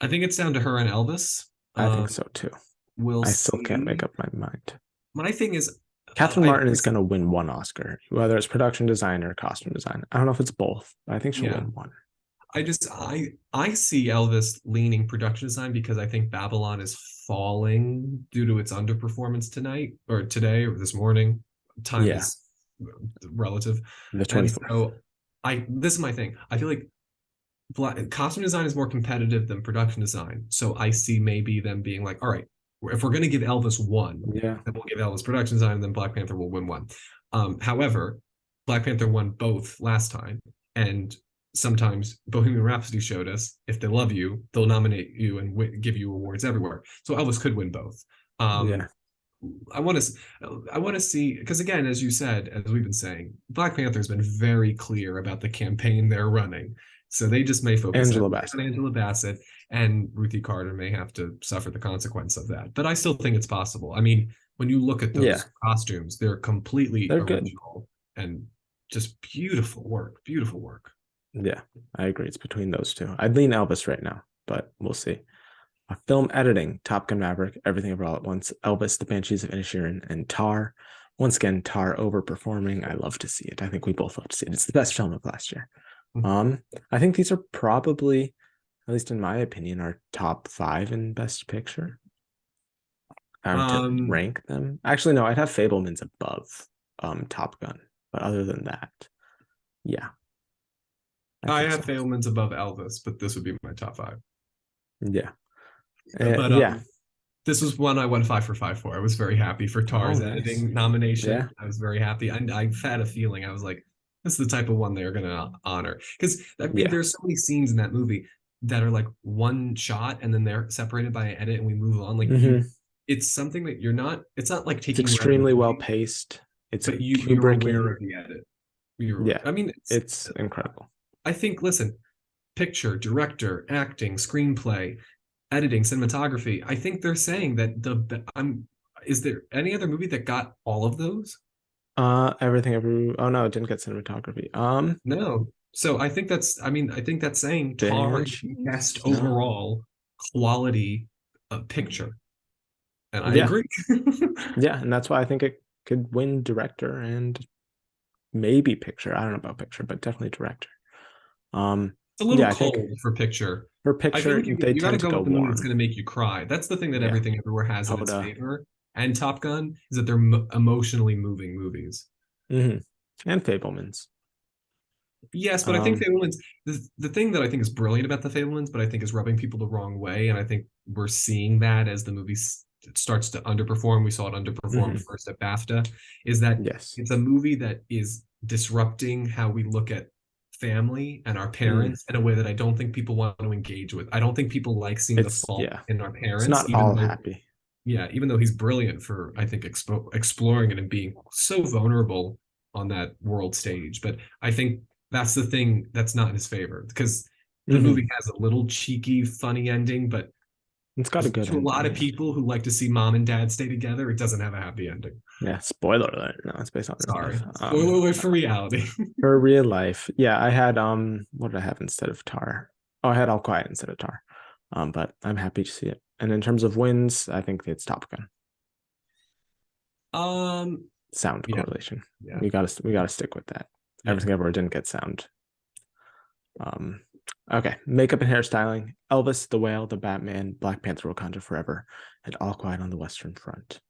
I think it's down to her and Elvis. I think Um, so too. we'll I still can't make see. up my mind. My thing is, Catherine I Martin is going to win one Oscar, whether it's production design or costume design. I don't know if it's both, but I think she'll yeah. win one. I see Elvis leaning production design because I think Babylon is falling due to its underperformance tonight or today or this morning. Time Yeah, is relative. the And 24th. so this is my thing. I feel like costume design is more competitive than production design. So I see maybe them being like, all right, if we're going to give Elvis one, Yeah. then we'll give Elvis production design and then Black Panther will win one. However, Black Panther won both last time, and sometimes Bohemian Rhapsody showed us if they love you, they'll nominate you and give you awards everywhere. So Elvis could win both. Yeah. Um, I want to see, because again, as you said, as we've been saying, Black Panther's been very clear about the campaign they're running. So they just may focus Angela everything on Bassett. Angela Bassett, and Ruthie Carter may have to suffer the consequence of that. But I still think it's possible. I mean, when you look at Yeah, those costumes, they're completely they're good. original and just beautiful work, beautiful work. Yeah, I agree. It's between those two. I'd lean Elvis right now, but we'll see. Film editing, Top Gun Maverick, Everything Ever All at Once, Elvis, The Banshees of Inisherin, and Tar. Once again, Tar overperforming. I love to see it. I think we both love to see it. It's the best film of last year. I think these are probably, at least in my opinion, our top 5 in Best Picture. To rank them. Actually, no, I'd have Fablemans above Top Gun. But other than that, yeah. I think have so. Fableman's above Elvis, but this would be my top 5. Yeah. But Yeah. this was one I went 5 for 5 for. I was very happy for Tar's Oh, nice. editing nomination. Yeah. I was very happy. I've had a feeling. I was like, this is the type of one they're going to honor. Because I mean, Yeah. there's so many scenes in that movie that are like one shot and then they're separated by an edit and we move on. Like it's something that you're not, it's not like It's taking extremely well paced. It's but you're aware Kubrickian. of the edit. Yeah. I mean, It's incredible. I think, listen, picture, director, acting, screenplay, editing, cinematography. I think they're saying that is there any other movie that got all of those? Everything every oh no, it didn't get cinematography. No. So I think that's saying Tar is the best Banshees? No. overall quality of picture. And I Yeah. agree. Yeah, and that's why I think it could win director and maybe picture. I don't know about picture, but definitely director. It's a little Yeah, I think cold for picture. for I feel picture like they you got to tend to go go with the movie that's going warm. to make you cry. That's the thing that Yeah. Everything Everywhere has in its Coda. favor. And Top Gun is that they're emotionally moving movies. And Fablemans. Yes, but I think Fablemans, the thing that I think is brilliant about the Fablemans, but I think is rubbing people the wrong way, and I think we're seeing that as the movie starts to underperform. We saw it underperform first at BAFTA, is that Yes. it's a movie that is disrupting how we look at family and our parents in a way that I don't think people want to engage with. I don't think people like seeing the It's fault yeah. in our It's parents, not even all though happy. yeah, even though he's brilliant for I think exploring it and being so vulnerable on that world stage. But I think that's the thing that's not in his favor because the movie has a little cheeky, funny ending, but It's got a good to a lot ending, of yeah. people who like to see mom and dad stay together, it doesn't have a happy ending. Yeah, spoiler alert. No, it's based on real Sorry. life. Spoiler alert for reality. For real life. Yeah, I had what did I have instead of Tar? Oh, I had All Quiet instead of Tar. But I'm happy to see it. And in terms of wins, I think it's Top Gun. Sound Yeah, correlation. yeah, We gotta stick with that. yeah. Everything Everywhere didn't get sound. Okay. Makeup and hairstyling. Elvis, The Whale, The Batman, Black Panther, Wakanda Forever, and All Quiet on the Western Front.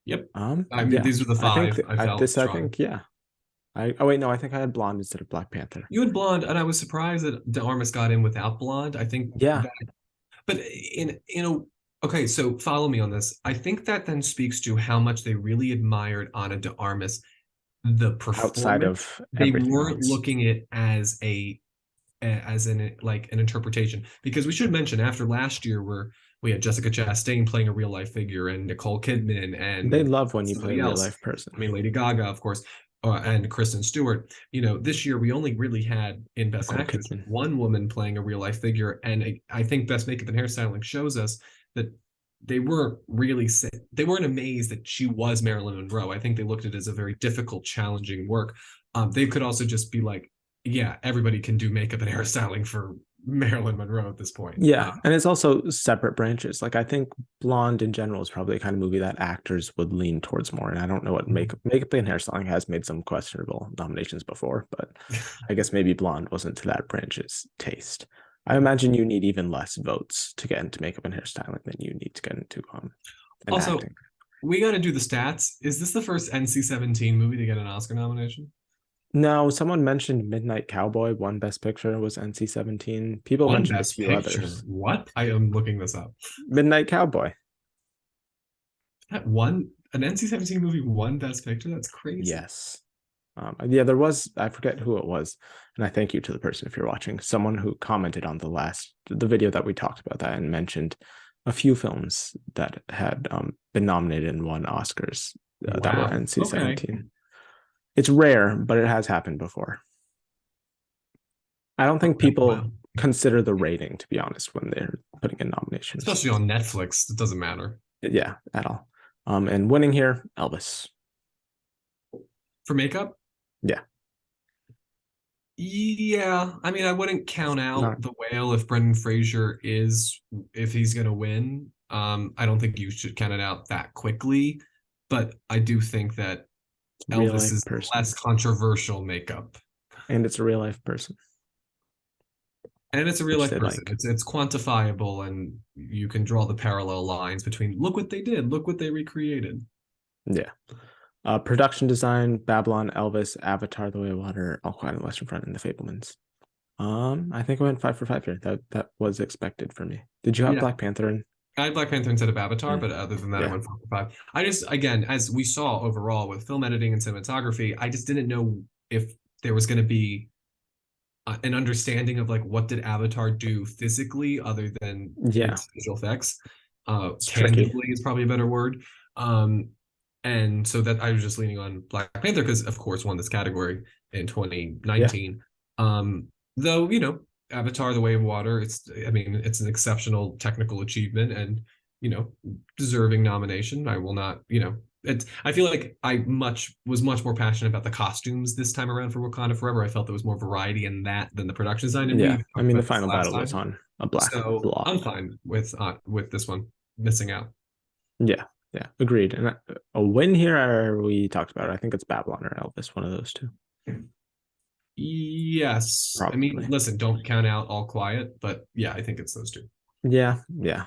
Yep. I mean, Yeah. these are the I think five I felt I strong. think yeah. Oh wait, no, I think I had Blonde instead of Black Panther. You had Blonde, and I was surprised that De Armas got in without Blonde. I think Yeah. that, but in a okay, so follow me on this. I think that then speaks to how much they really admired Ana de Armas, the Outside performance. of They everything weren't else. looking at as as an like an interpretation because we should mention after last year where we had Jessica Chastain playing a real life figure and Nicole Kidman They and love when you play a somebody real else. life person. I mean, Lady Gaga, of course, and Kristen Stewart. You know, this year we only really had in Best Nicole Actress Kidman. one woman playing a real life figure, and I think Best Makeup and Hairstyling shows us that they weren't amazed that she was Marilyn Monroe. I think they looked at it as a very difficult, challenging work. They could also just be like, yeah, everybody can do makeup and hairstyling for Marilyn Monroe at this point. Yeah, and it's also separate branches. Like I think Blonde in general is probably the kind of movie that actors would lean towards more. And I don't know what makeup and hairstyling has made some questionable nominations before, but I guess maybe Blonde wasn't to that branch's taste. I imagine you need even less votes to get into makeup and hairstyling than you need to get into an Also, acting. we got to do the stats. Is this the first NC-17 movie to get an Oscar nomination? No, someone mentioned Midnight Cowboy. One Best Picture was NC-17. People One mentioned a Best few Picture. others. What? I am looking this up. Midnight Cowboy. That one. an NC-17 movie won Best Picture? That's crazy. Yes. Yeah, there was, I forget who it was, and I thank you to the person if you're watching, someone who commented on the video that we talked about that and mentioned a few films that had been nominated and won Oscars that were Wow. Okay. NC-17. It's rare, but it has happened before. I don't think Okay. people Wow. consider the rating, to be honest, when they're putting in nominations. Especially on Netflix, it doesn't matter. Yeah, at all. And winning here, Elvis. For makeup, Yeah, yeah. I mean, I wouldn't count not out The Whale if Brendan Fraser if he's gonna win. I don't think you should count it out that quickly, but I do think that real Elvis life is person, less controversial makeup. and it's a real life person, And it's a real which life they person. like. It's quantifiable and you can draw the parallel lines between look what they did, look what they recreated. Yeah. Production design, Babylon, Elvis, Avatar, The Way of Water, All Quiet on the Western Front, and The Fablemans. I think I went 5 for 5 here. That was expected for me. Did you have Yeah. Black Panther in? I had Black Panther instead of Avatar, Mm, but other than that, I yeah, went 4 for 5. I just, again, as we saw overall with film editing and cinematography, I just didn't know if there was going to be an understanding of like what did Avatar do physically other than yeah. its visual effects. It's tricky. Tangibly is probably a better word. Um, and so that I was just leaning on Black Panther because, of course, won this category in Yeah, 2019. Though, Avatar: The Way of Water, I mean, it's an exceptional technical achievement and, you know, deserving nomination. I will not, I feel like I was much more passionate about the costumes this time around for Wakanda Forever. I felt there was more variety in that than the production design, and we yeah. even I talked mean, the about this final last battle was time. on a black So I'm block. fine with this one missing out. Yeah, yeah. Agreed. And a win here, we talked about it. I think it's Babylon or Elvis, one of those two, Yes, I mean, probably. listen, don't count out All Quiet, but yeah, I think it's those two. Yeah, yeah.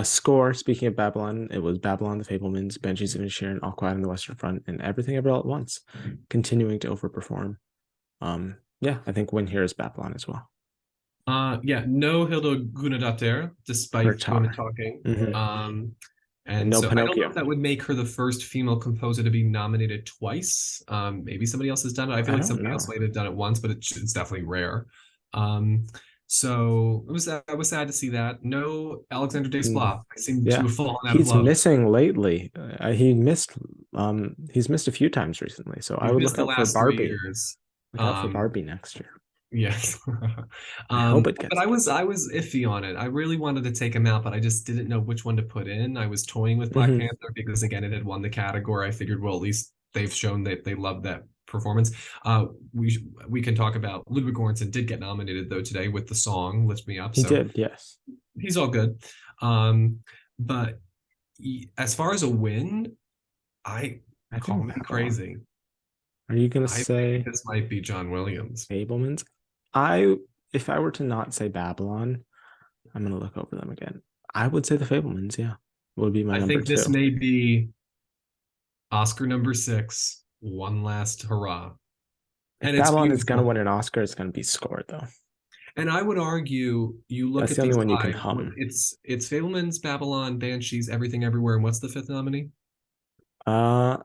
Score, speaking of Babylon, it was Babylon, The Fablemans, Banshees of Inisherin, All Quiet on the Western Front, and Everything Ever All at Once, continuing to overperform. Yeah, I think win here is Babylon as well. Yeah, no Hilda Guðnadóttir, For despite women Tar. talking. Hmm. And And no so I don't know if Pinocchio. that would make her the first female composer to be nominated twice. Maybe somebody else has done it. I feel I like don't somebody else know. might have done it once, but it's definitely rare. Um, so I was sad to see that. No Alexander Mm, Desplat. I seem to yeah. have fallen out of He's love. missing lately. He's missed a few times recently. So I He's would missed look the out for last three Barbie. years. Look out for Um, Barbie next year. Yes. I hope it But gets I was iffy on it. I really wanted to take him out, but I just didn't know which one to put in. I was toying with Black Hmm. Panther because again it had won the category. I figured, well, at least they've shown that they love that performance. We can talk about Ludwig Göransson did get nominated though today with the song "Lift Me Up," He so did, yes. he's all good. Um, but as far as a win, I I call think me Babylon. crazy. Are you gonna I think say this might be John Williams. Fablemans? I if I were to not say Babylon, I'm gonna look over them again. I would say the Fablemans, yeah. Would be my I number think this two. may be Oscar number 6, one last hurrah. If And it's Babylon is gonna beautiful. win an Oscar, it's gonna be score though. And I would argue you look That's at the only these one you can 5, hum. it's Fablemans, Babylon, Banshees, Everything Everywhere, and what's the fifth nominee? Uh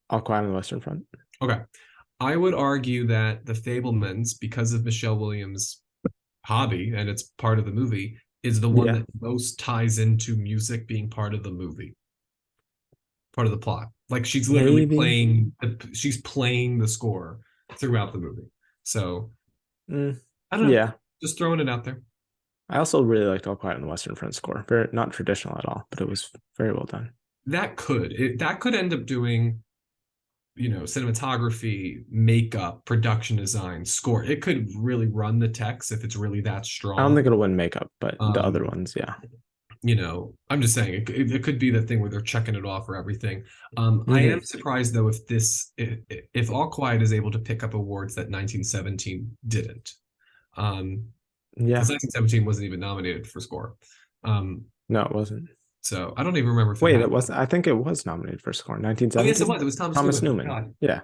All Quiet on the Western Front. Okay. I would argue that the Fablemans, because of Michelle Williams' hobby and it's part of the movie, is the one Yeah, that most ties into music being part of the movie, part of the plot. Like maybe. she's playing the score throughout the movie. So Mm, I don't know, yeah. just throwing it out there. I also really liked All Quiet on the Western Front score. Very not traditional at all, but it was very well done. That could end up doing, cinematography, makeup, production design, score. It could really run the text if it's really that I don't think strong. it'll win makeup, but the other Um, ones, yeah. I'm just saying it could be the thing where they're checking it off for everything. I am Hmm. surprised though if All Quiet is able to pick up awards that 1917 didn't. Yeah. Because 1917 wasn't even nominated for score. Um, No, it wasn't. so I don't even remember if it Wait, had. it was. I think it was nominated for score. Oh yes, it 1917. was. It was Thomas Thomas Newman. Newman. God, Yeah,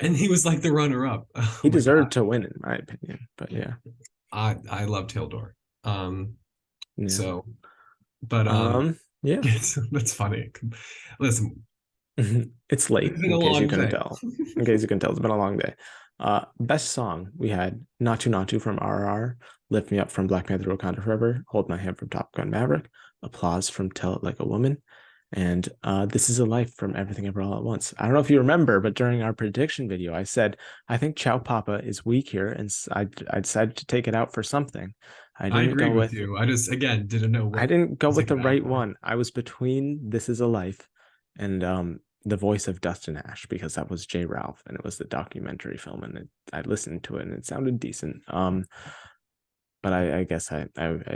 and he was like the runner-up. Oh he my God, deserved to win, in my opinion. But yeah, I loved Hildor. Um, yeah, so, but yeah. yes, that's funny. Listen, It's late, It's been a in case you long couldn't day. tell. In case you couldn't tell, it's been a long day. Best song we had Natu Natu from RRR, Lift Me Up from Black Panther Wakanda Forever, Hold My Hand from Top Gun Maverick, Applause from Tell It Like a Woman, and This Is a Life from Everything Ever All at Once. I don't know if you remember, but during our prediction video, I said I think Chow Papa is weak here, and I decided to take it out for something. I I didn't go agreed with with you. I just again didn't know I what didn't go to with take it the back right for. one. I was between This Is a Life and the voice of Dustin Ash because that was J. Ralph and it was the documentary film and I listened to it and it sounded decent. But I guess I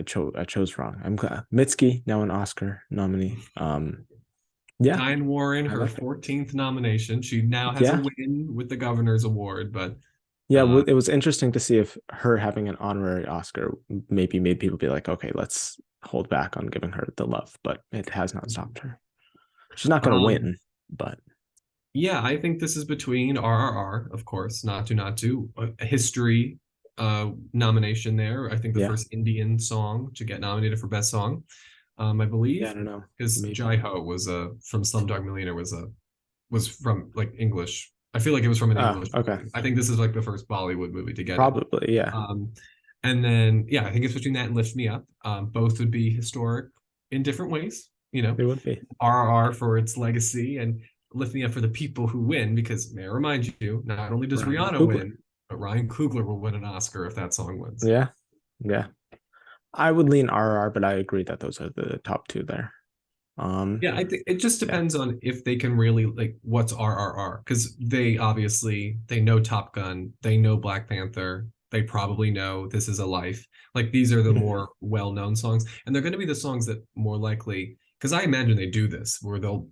chose wrong. I'm glad Mitski now an Oscar nominee. Yeah, Diane Warren, I her like it. 14th nomination. She now has a Yeah, win with the governor's award, but yeah. uh, It was interesting to see if her having an honorary Oscar maybe made people be like, okay, let's hold back on giving her the love, but it has not stopped her. She's not going to um, win, but yeah, I think this is between RRR, of course, Not to a history nomination there. I think the yeah, first Indian song to get nominated for best song, I yeah. I believe, don't know. because Jai Maybe. Ho was from Slumdog Millionaire was from like English. I feel like it was from an Oh, English okay. movie. I think this is like the first Bollywood movie to get it. Probably, yeah. Um, and then yeah, I think it's between that and Lift Me Up. Both would be historic in different ways. It would be. RRR for its legacy and Lift Me Up for the people who win. Because may I remind you, not only does Ryan Rihanna Coogler. win, but Ryan Coogler will win an Oscar if that song wins. Yeah, yeah. I would lean RR, but I agree that those are the top two there. Yeah, I think it just Yeah. depends on if they can really like what's RRR because they obviously they know Top Gun, they know Black Panther, they probably know This Is a Life. Like these are the Mhm. more well-known songs, and they're going to be the songs that more likely because I imagine they do this where they'll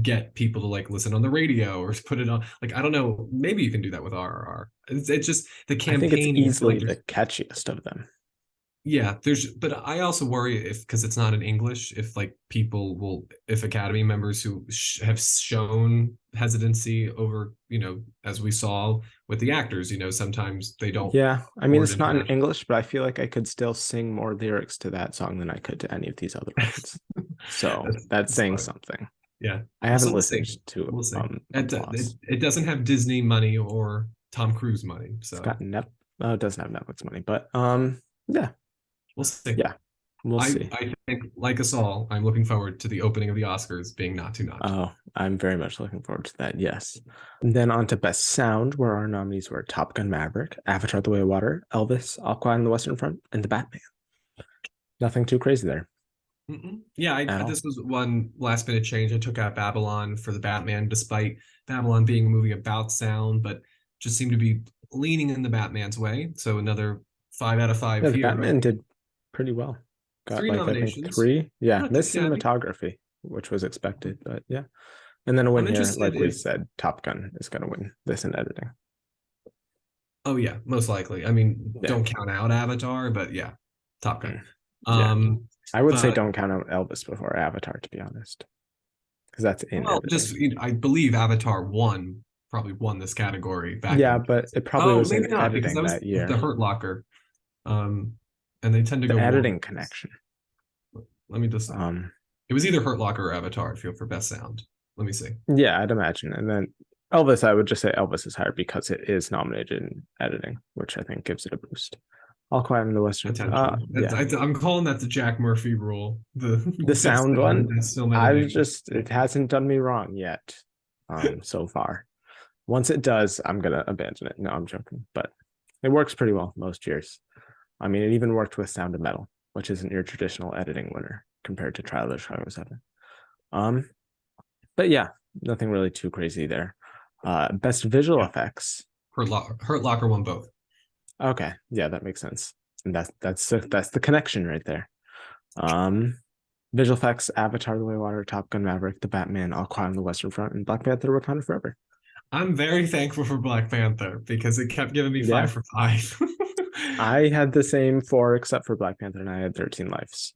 get people to like listen on the radio or put it on. Like I don't know, maybe you can do that with RRR. It's just the I think it's campaigning. I feel easily like the there's catchiest of them. yeah, but I also worry if because it's not in English, if like people will, if Academy members who have shown hesitancy over, as we saw with the actors, sometimes they don't Yeah, I mean, support it's not in international. English, but I feel like I could still sing more lyrics to that song than I could to any of these other ones. So that's That's saying fine. something. Yeah. I Well, so haven't we'll see. listened to We'll see. Applause. It doesn't have Disney money or Tom Cruise money, It's so got it doesn't have Netflix money, but yeah, we'll see. yeah, we'll see. I think, like us all, I'm looking forward to the opening of the Oscars being Not To. Oh, I'm very much looking forward to that. Yes. And then on to Best Sound, where our nominees were Top Gun Maverick, Avatar: The Way of Water, Elvis, All Quiet on the Western Front, and The Batman. Nothing too crazy there Yeah, at this all. was one last minute change. I took out Babylon for the Batman, despite Babylon being a movie about sound, but just seemed to be leaning in the Batman's way. So another 5 out of 5 Yeah, The here. I Batman think did pretty well. Got three like I think nominations, three. Yeah, not too missed shabby. cinematography, which was expected, but yeah. And then a I'm win here, interested like we if, said, Top Gun is going to win this in editing. oh yeah, most likely. I mean, Yeah. don't count out Avatar, but yeah, Top Gun. Mm. Yeah. Um, I would say but don't count out Elvis before Avatar, to be honest, because that's in well, editing. just I believe Avatar probably won this category back Yeah, in. but it probably Oh, was maybe in not because editing that was that the year. Hurt Locker. Um, and they tend to The go one. editing connection. Let me just. Um, It was either Hurt Locker or Avatar. I feel for best sound. Let me see. yeah, I'd imagine. And then Elvis, I would just say Elvis is higher because it is nominated in editing, which I think gives it a boost. All Quiet in the Western. Potentially. Yeah. I'm calling that the Jack Murphy rule. The The best sound sound, one, best film I've editing. just it hasn't done me wrong yet. So far. Once it does, I'm gonna abandon it. No, I'm joking. But it works pretty well most years. I mean, it even worked with Sound of Metal, which isn't your traditional editing winner compared to Trial of the Chicago 7. Um, but yeah, nothing really too crazy there. Best visual Yeah. effects. Hurt Locker won both. Okay, yeah, that makes sense. And that's the connection right there. Um, visual effects: Avatar: The Way of Water, Top Gun: Maverick, The Batman, All Quiet on the Western Front, and Black Panther: Wakanda Forever. I'm very thankful for Black Panther because it kept giving me Yeah, 5 for 5. I had the same four except for Black Panther, and I had 13 lives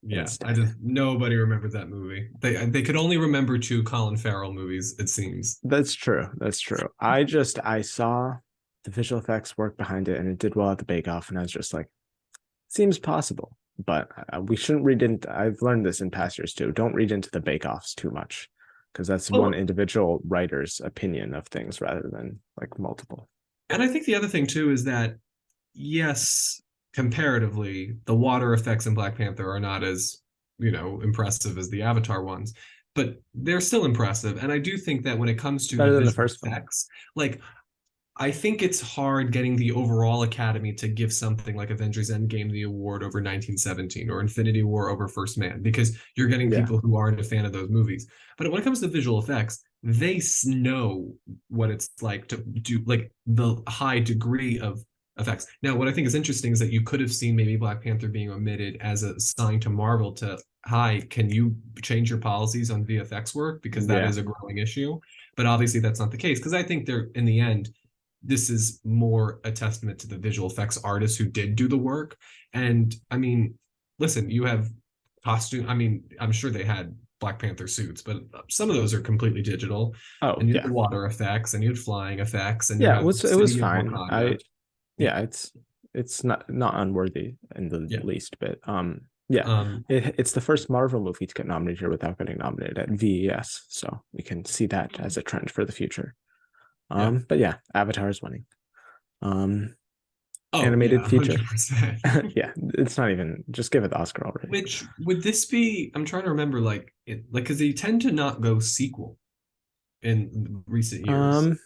Yeah, I instead. just nobody remembered that movie. They could only remember two Colin Farrell movies, it seems. That's true. That's true. I saw the visual effects work behind it, and it did well at the Bake Off, and I was just like, seems possible. But we shouldn't read into. I've learned this in past years too. Don't read into the Bake Offs too much. because that's one Well, individual writer's opinion of things rather than like multiple. and I think the other thing too is that yes, comparatively, the water effects in Black Panther are not as, impressive as the Avatar ones, but they're still impressive. And I do think that when it comes It's to the better than the visual first film. effects, like I think it's hard getting the overall Academy to give something like Avengers Endgame the award over 1917 or Infinity War over First Man because you're getting Yeah, people who aren't a fan of those movies. But when it comes to visual effects, they know what it's like to do like the high degree of effects. Now, what I think is interesting is that you could have seen maybe Black Panther being omitted as a sign to Marvel to, hi, can you change your policies on VFX work? Because that yeah, is a growing issue. But obviously, that's not the case because I think they're, in the end, this is more a testament to the visual effects artists who did do the work. And I mean, listen, you have costume. I mean, I'm sure they had Black Panther suits, but some of those are completely digital. oh And you yeah, had water effects, and you had flying effects, and you yeah. have the It was city of fine. Wakanda. Yeah, Yeah, it's not unworthy in the yeah. least bit. Yeah, Um, it's the first Marvel movie to get nominated here without getting nominated at VES, so we can see that as a trend for the future. yeah. But yeah, Avatar is winning. Um, Oh yeah, Animated feature. 100%. Yeah, it's not even just give it the Oscar already. Which would this be? I'm trying to remember, because they tend to not go sequel in recent years. Um,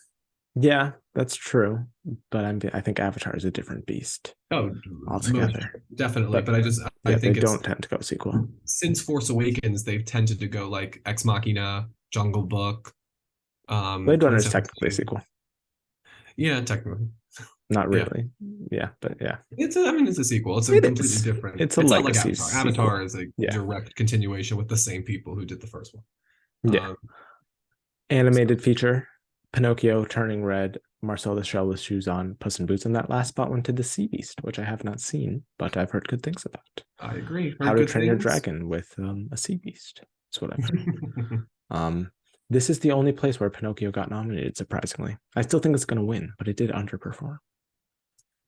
yeah, that's true, but I think Avatar is a different beast Oh, most altogether. definitely. But But I yeah, they think it's don't tend to go sequel. since Force Awakens, they've tended to go like Ex Machina, Jungle Book, Blade Runner is technically a 2017. sequel. Yeah, technically. Not Yeah. really. Yeah, but yeah, I mean, it's a sequel. It's a it completely is. different. It's a It's not like legacy Avatar. sequel. Avatar is a Yeah, direct continuation with the same people who did the first one. yeah. Um, so Animated feature: Pinocchio turning red, Marcel the Shell with shoes on, Puss in Boots, and that last spot went to the Sea Beast, which I have not seen, but I've heard good things about. I agree. How Heard to good Train Your things. Dragon with a sea beast. That's what I've heard. Um, this is the only place where Pinocchio got nominated, surprisingly. I still think it's going to win, but it did underperform.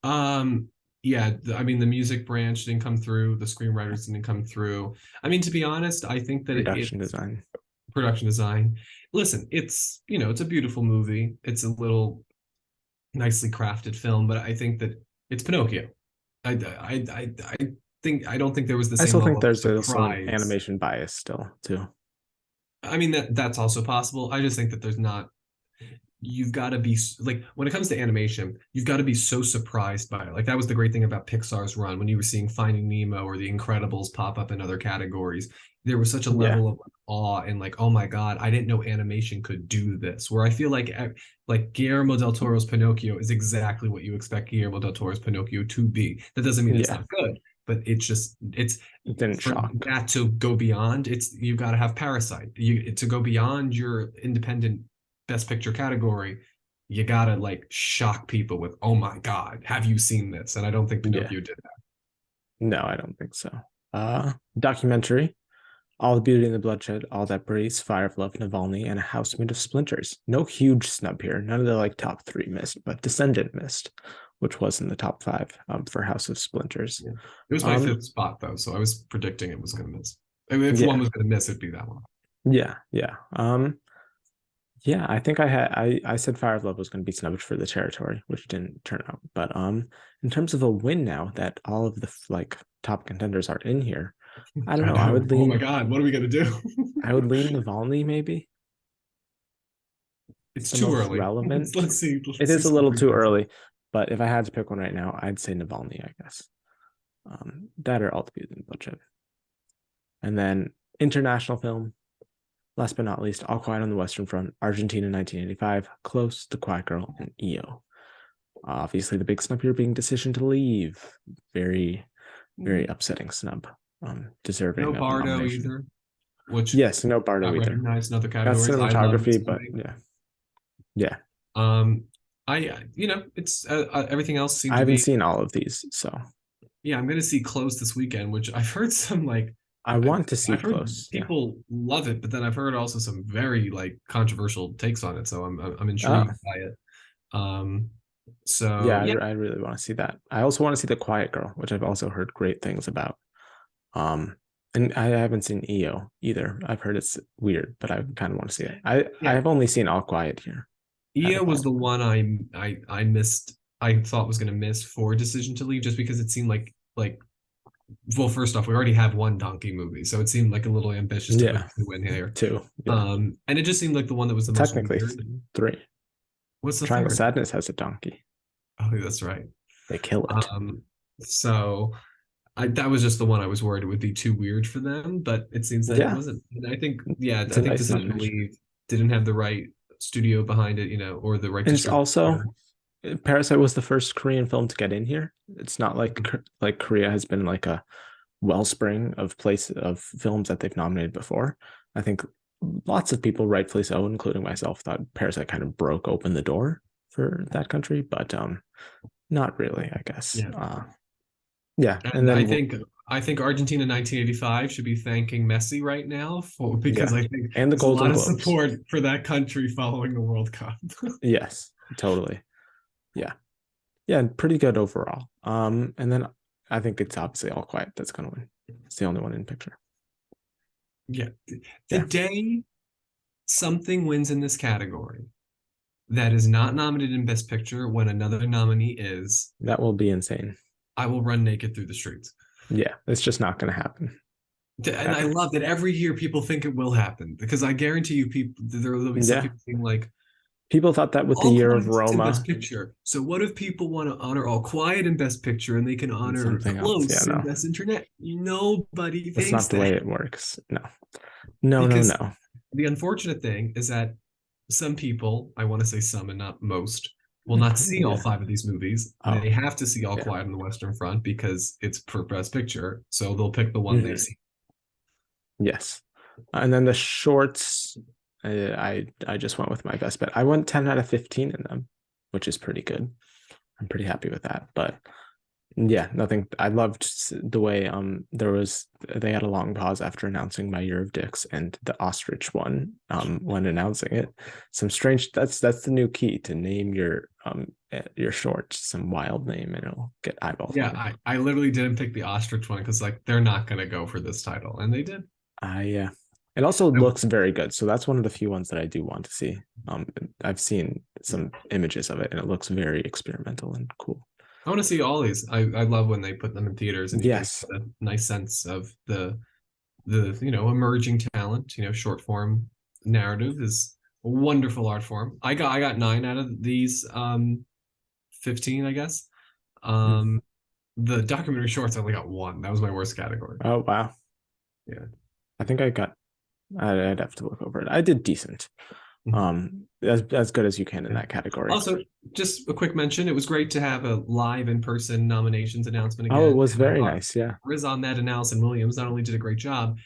Um, yeah, I mean, the music branch didn't come through, the screenwriters didn't come through. I mean, to be honest, I think that Production it's design. production design. Listen, it's a beautiful movie. It's a little nicely crafted film, but I think that it's Pinocchio. I don't think there was the I same still think level of there's also an surprise. animation bias still, too. I mean, that's also possible. I just think that there's not you've got to be like when it comes to animation, you've got to be so surprised by it. Like that was the great thing about Pixar's run when you were seeing Finding Nemo or The Incredibles pop up in other categories. There was such a Yeah. level of awe and like, oh my God, I didn't know animation could do this. Where I feel like Guillermo del Toro's Pinocchio is exactly what you expect Guillermo del Toro's Pinocchio to be. That doesn't mean it's Yeah. not good, but it's It didn't for shock. that to go beyond. It's you got to have Parasite. You to go beyond your independent best picture category, you gotta like shock people with, oh my God, have you seen this? And I don't think Yeah. Pinocchio did that. No, I don't think so. Documentary: All the Beauty and the Bloodshed, All That Breeze, Fire of Love, Navalny, and A House Made of Splinters. No huge snub here. None of the like top three missed, but Descendant missed, which was in the top five for House of Splinters. Yeah. It was my Um, fifth spot though, so I was predicting it was gonna miss. If one yeah, was gonna miss, it'd be that one. yeah. Yeah, I think I said Fire of Love was going to be snubbed for the territory, which didn't turn out. But in terms of a win now that all of the like top contenders are in here, I don't I know. know. Oh my God, what are we gonna do? I would lean Navalny maybe. It's It's the too most early. relevant. Let's see. It Let's see is a some little more too things. early, but if I had to pick one right now, I'd say Navalny, I guess. That or All the Beauty and the Bloodshed. And then international film, last but not least, All Quiet on the Western Front, Argentina 1985, Close, The Quiet Girl, and EO. Obviously, the big snub here being Decision to Leave. Very, very upsetting snub. No Deserving of a Bardo nomination. either, which Yes, no Bardo got either. recognized in other Got categories. I love this cinematography, but movie. yeah, yeah. Um, it's everything else I seemed to haven't be. seen all of these, so Yeah, I'm gonna see Close this weekend, which I've heard some like I want to see I've heard Close. Yeah. people love it, but then I've heard also some very like controversial takes on it. So I'm Oh, intrigued by it. Um, yeah. so yeah, I really want to see that. I also want to see The Quiet Girl, which I've also heard great things about. Um, And I haven't seen EO either. I've heard it's weird, but I kind of want to see it. I Yeah, have only seen All Quiet here out Ia of was all. the one I missed. I thought was going to miss for Decision to Leave, just because it seemed like well, first off, we already have one Donkey movie, so it seemed like a little ambitious to put Yeah, two in here. two. Yeah, And it just seemed like the one that was the most technically weird. three. What's the Triangle third? Sadness has a donkey. Oh, that's right. They kill it. So that was just the one I was worried it would be too weird for them, but it seems that it Yeah, wasn't. And I think, yeah, it's I a think nice Decision to nomination. Leave didn't have the right studio behind it, or the right And it's also distributor. Parasite was the first Korean film to get in here. It's not like Korea has been like a wellspring of films that they've nominated before. I think lots of people, rightfully so, including myself, thought Parasite kind of broke open the door for that country, but not really, I guess. Yeah. Yeah, and And I then think I think Argentina 1985 should be thanking Messi right now because yeah, I think and the there's a Golden lot of Globes. support for that country following the World Cup. Yes, totally. Yeah, yeah, pretty good overall. And then I think it's obviously All Quiet that's going to win. It's the only one in picture. Yeah. The Yeah, day something wins in this category that is not nominated in Best Picture when another nominee is, that will be insane. I will run naked through the streets. Yeah, it's just not going to happen And I ever. love that every year people think it will happen because I guarantee you, people there will be some Yeah, people being like, people thought that with the All year of Quiet's in Best Roma Picture. So what if people want to honor All Quiet in Best Picture and they can and honor something else. Yeah, Close in no, Best Internet? Nobody that's thinks not the that way it works. No, no, no, because no. the unfortunate thing is that some people, I want to say some and not most, will not see all Yeah. five of these movies. Oh, They have to see All yeah. Quiet on the Western Front because it's per Best Picture. So they'll pick the one they've Mhm. seen. Yes. And then the shorts, I just went with my best bet. I went 10 out of 15 in them, which is pretty good. I'm pretty happy with that. But yeah, nothing. I loved the way they had a long pause after announcing My Year of Dicks and the ostrich one when announcing it. Some strange that's the new key to name your short some wild name and it'll get eyeball Yeah, thunder. I literally didn't pick the ostrich one because like they're not gonna go for this title, and they did. Yeah. It also I, looks very good. So that's one of the few ones that I do want to see. I've seen some images of it and it looks very experimental and cool. I want to see all these. I love when they put them in theaters and you can Yes. get a nice sense of the emerging talent. Short form narrative is a wonderful art form. I got 9 out of these 15, I guess. Hmm. Um the documentary shorts I only got 1. That was my worst category. Oh wow. Yeah. I think I'd have to look over it. I did decent. Mhm. As good as you can in Yeah. that category. Also, just a quick mention, it was great to have a live in-person nominations announcement Oh, it again. was And I very thought nice. Yeah. Riz Ahmed and Allison Williams not only did a great job,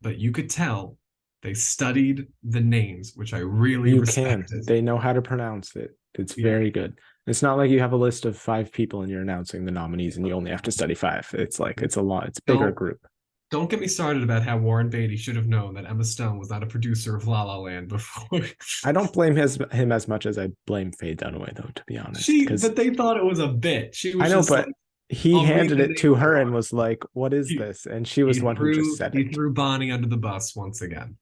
but you could tell they studied the names, which I really You can. respected. They know how to pronounce it. It's Yeah. very good. It's not like you have a list of 5 people and you're announcing the nominees and you only have to study 5. It's like it's a lot. It's a bigger Don't group. don't get me started about how Warren Beatty should have known that Emma Stone was not a producer of La La Land before. I don't blame him as much as I blame Faye Dunaway, though, to be honest. Because But they thought it was a bit. She I was know, just like, but he I'll read handed the it to names her and wrong. was like, "What is He this?" And she was he the one who just threw said he it. threw Bonnie under the bus once again.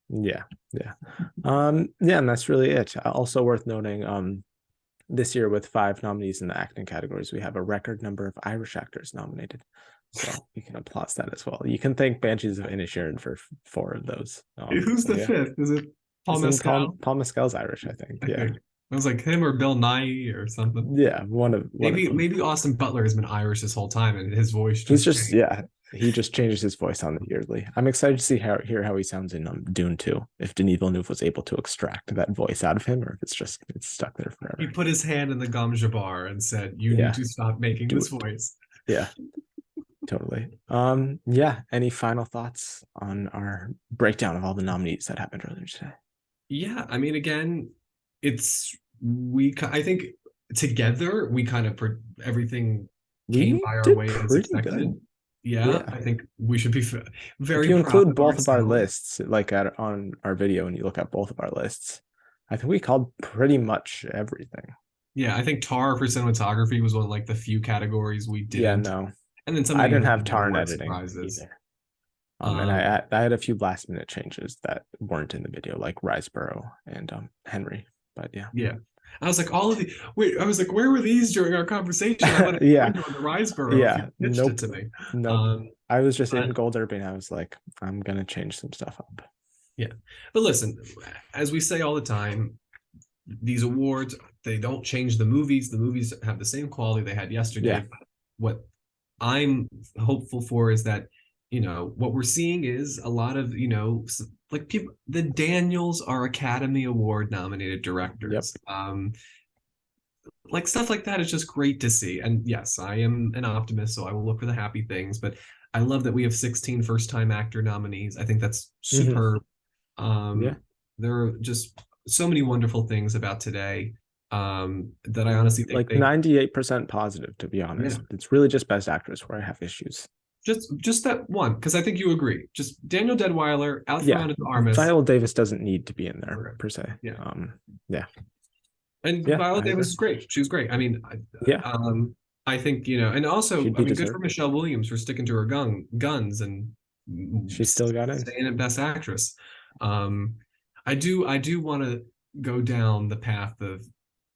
Yeah, yeah, yeah, and that's really it. Also worth noting, this year with 5 nominees in the acting categories, we have a record number of Irish actors nominated. So you can applaud that as well. You can thank Banshees of Inisherin for 4 of those. Who's So the yeah, fifth? Is it Paul isn't Mescal? Paul Mescal's Irish? I think. I Yeah, think I was like him or Bill Nye or something. yeah, one of Maybe them. maybe Austin Butler has been Irish this whole time and his voice He's just just changed. yeah, he just changes his voice on the yearly. I'm excited to see hear how he sounds in Dune 2. If Denis Villeneuve was able to extract that voice out of him, or if it's stuck there He forever. put his hand in the gum bar and said, "You need Yeah, to stop making do this it. voice." Yeah, totally. Yeah. Any final thoughts on our breakdown of all the nominees that happened earlier today? Yeah, I mean, again, I think together we kind of everything came We by our did way as pretty expected. good. Yeah, Yeah. I think we should be If very you proud include of both of our ourselves. lists, like on our video, and you look at both of our lists, I think we called pretty much everything. Yeah, I think Tar for cinematography was one of like the few categories we Yeah, didn't, no, and then some of I the didn't other have people tar and were editing surprises. either. And I had a few last minute changes that weren't in the video, like Riseborough and Henry. But yeah. Yeah. I was like, all of the wait, I was like, where were these during our conversation? I went Yeah. on the Riseborough if you Yeah. pitched it Nope. to me. Nope. I was just in But Gold Derby and I was like, I'm gonna change some stuff up. yeah. But listen, as we say all the time, these awards, they don't change the movies. The movies have the same quality they had yesterday. Yeah. What I'm hopeful for is that, what we're seeing is a lot of, like people, the Daniels are Academy Award nominated Yep. directors. Like stuff like that is just great to see. And yes, I am an optimist, so I will look for the happy things. But I love that we have 16 first-time actor nominees. I think that's Mhm. superb. Yeah. There are just so many wonderful things about today, that I honestly think Like 98% positive, to be honest. yeah, It's really just Best Actress where I have issues. just that one, because I think you agree. Just Daniel Deadwyler, Alex Yeah. Ferrand-Armis. Viola Davis doesn't need to be in there Okay. per se. Yeah. Yeah. And Yeah, Viola I Davis agree. is great. She was great. I mean, Yeah, I think, and also, she'd I be mean, good for deserved. Michelle Williams for sticking to her guns and She still got in. staying at Best Actress. Um, I do want to go down the path of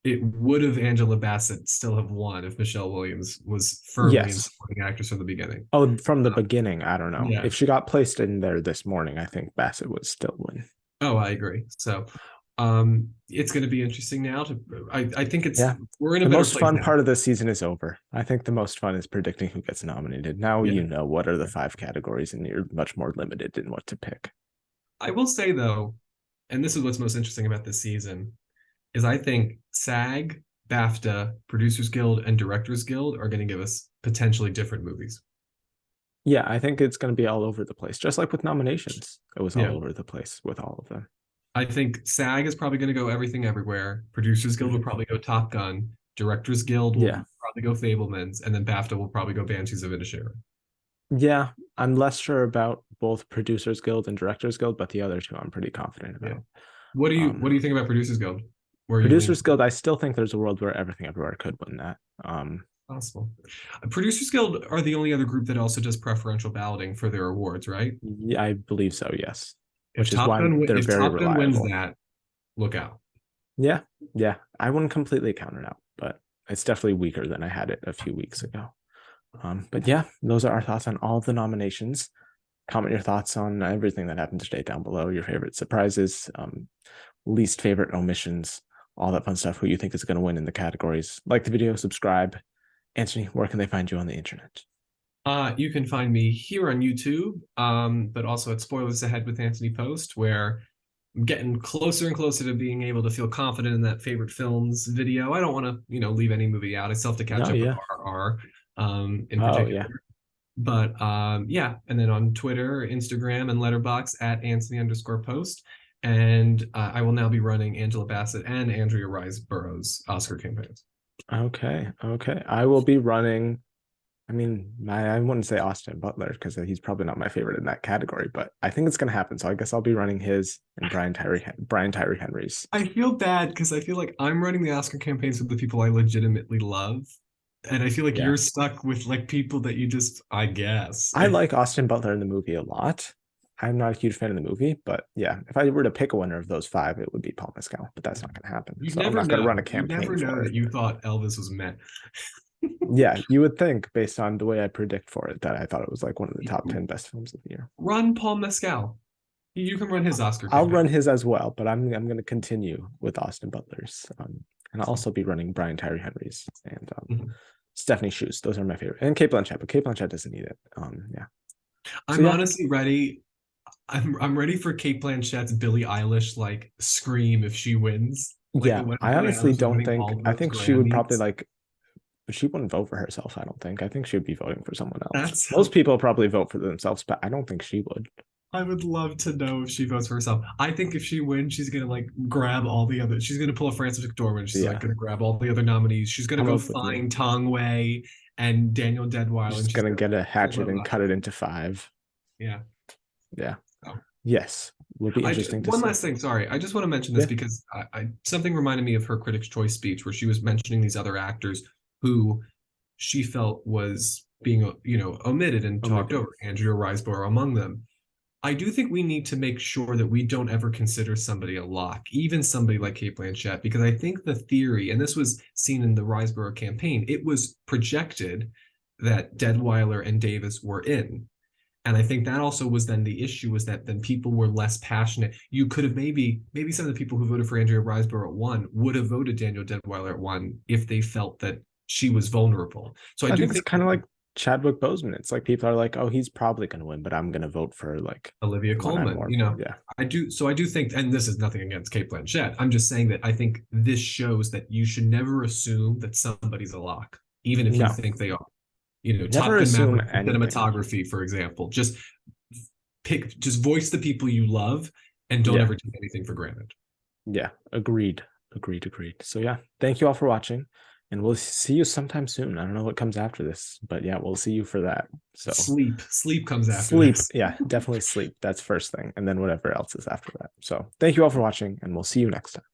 it would have Angela Bassett still have won if Michelle Williams was firmly in Yes. supporting actress from the beginning. Oh, from the beginning, I don't know. Yeah. If she got placed in there this morning, I think Bassett would still win. Oh, I agree. So, it's going to be interesting now I think Yeah. we're in a The better most place fun now. part of the season is over. I think the most fun is predicting who gets nominated. Now Yeah. you know what are the 5 categories, and you're much more limited in what to pick. I will say though, and this is what's most interesting about this season, is I think SAG, BAFTA, Producers Guild, and Directors Guild are going to give us potentially different movies. Yeah, I think it's going to be all over the place, just like with nominations. It was all Yeah. over the place with all of them. I think SAG is probably going to go Everything Everywhere. Producers Guild will Mhm. probably go Top Gun. Directors Guild will Yeah. probably go Fablemans, and then BAFTA will probably go Banshees of Inisherin. Yeah, I'm less sure about both Producers Guild and Directors Guild, but the other two I'm pretty confident Yeah. about. What do you think about Producers Guild? Where are you leaning? Producers Guild, I still think there's a world where Everything Everywhere could win that. Possible. Producers Guild are the only other group that also does preferential balloting for their awards, right? Yeah, I believe so, yes. If Which is Top why Gun they're if very Top Gun wins reliable. that, look out. Yeah, yeah. I wouldn't completely count it out, but it's definitely weaker than I had it a few weeks ago. But yeah, those are our thoughts on all of the nominations. Comment your thoughts on everything that happened today down below, your favorite surprises, least favorite omissions, all that fun stuff, who you think is going to win in the categories. Like the video, subscribe. Anthony, where can they find you on the internet? You can find me here on YouTube, but also at Spoilers Ahead with Anthony Post, where I'm getting closer and closer to being able to feel confident in that favorite films video. I don't want to, leave any movie out. I still have to catch No, up with yeah. RR, in Oh, particular. yeah. But yeah, and then on Twitter, Instagram, and Letterboxd at Anthony_Post. And I will now be running Angela Bassett and Andrea Riseborough's Oscar campaigns. Okay. Okay. I will be running. I mean, I wouldn't say Austin Butler because he's probably not my favorite in that category, but I think it's going to happen. So I guess I'll be running his and Brian Tyree Henry's. I feel bad because I feel like I'm running the Oscar campaigns with the people I legitimately love. And I feel like Yeah. you're stuck with like people that you just, I guess. I like Austin Butler in the movie a lot. I'm not a huge fan of the movie, but yeah, if I were to pick a winner of those 5, it would be Paul Mescal, but that's not going to happen. You So I'm never not going to run a know. You campaign never know for that it. you thought Elvis was meant. Yeah, you would think based on the way I predict for it that I thought it was like one of the top 10 best films of the year. Run Paul Mescal. You can run his Oscar I'll campaign. run his as well, but I'm going to continue with Austin Butler's, and I'll also be running Brian Tyree Henry's and Stephanie Schu's. Those are my favorite, and Kate Blanchett, but Kate Blanchett doesn't need it. Yeah. I'm honestly ready. I'm ready for Kate Blanchett's Billie Eilish like scream if she wins. Like Yeah, I honestly don't think. I think she would probably like, but she wouldn't vote for herself. I don't think. I think she would be voting for someone else. Most people probably vote for themselves, but I don't think she would. I would love to know if she votes for herself. I think if she wins, she's gonna like grab all the other. She's gonna pull a Frances McDormand. She's like gonna grab all the other nominees. She's gonna go find Tong Wei and Daniel Deadwyler. She's gonna get a hatchet and cut it into 5. Yeah. Yeah. Oh. Yes. Will be interesting to see. One last thing. Sorry, I just want to mention this because something reminded me of her Critics' Choice speech where she was mentioning these other actors who she felt was being omitted and talked over. Andrea Riseborough among them. I do think we need to make sure that we don't ever consider somebody a lock, even somebody like Kate Blanchett, because I think the theory, and this was seen in the Riseborough campaign, it was projected that Deadwyler and Davis were in. And I think that also was then the issue, was that then people were less passionate. You could have maybe some of the people who voted for Andrea Riseborough at 1 would have voted Danielle Deadwyler at 1 if they felt that she was vulnerable. So I I do think it's think kind of like Chadwick Boseman. It's like people are like, oh, he's probably going to win, but I'm going to vote for like Olivia the one I'm Colman, more. you know, Yeah. I do think, and this is nothing against Kate Blanchett. I'm just saying that I think this shows that you should never assume that somebody's a lock, even if you No, think they are. You know, Top never Gun assume Maverick anything. cinematography, for example. Just voice the people you love and don't Yeah. ever take anything for granted. Yeah. Agreed. Agreed. Agreed. So yeah, thank you all for watching. And we'll see you sometime soon. I don't know what comes after this, but yeah, we'll see you for that. So Sleep comes after sleep. this. Yeah, definitely sleep. That's first thing. And then whatever else is after that. So thank you all for watching, and we'll see you next time.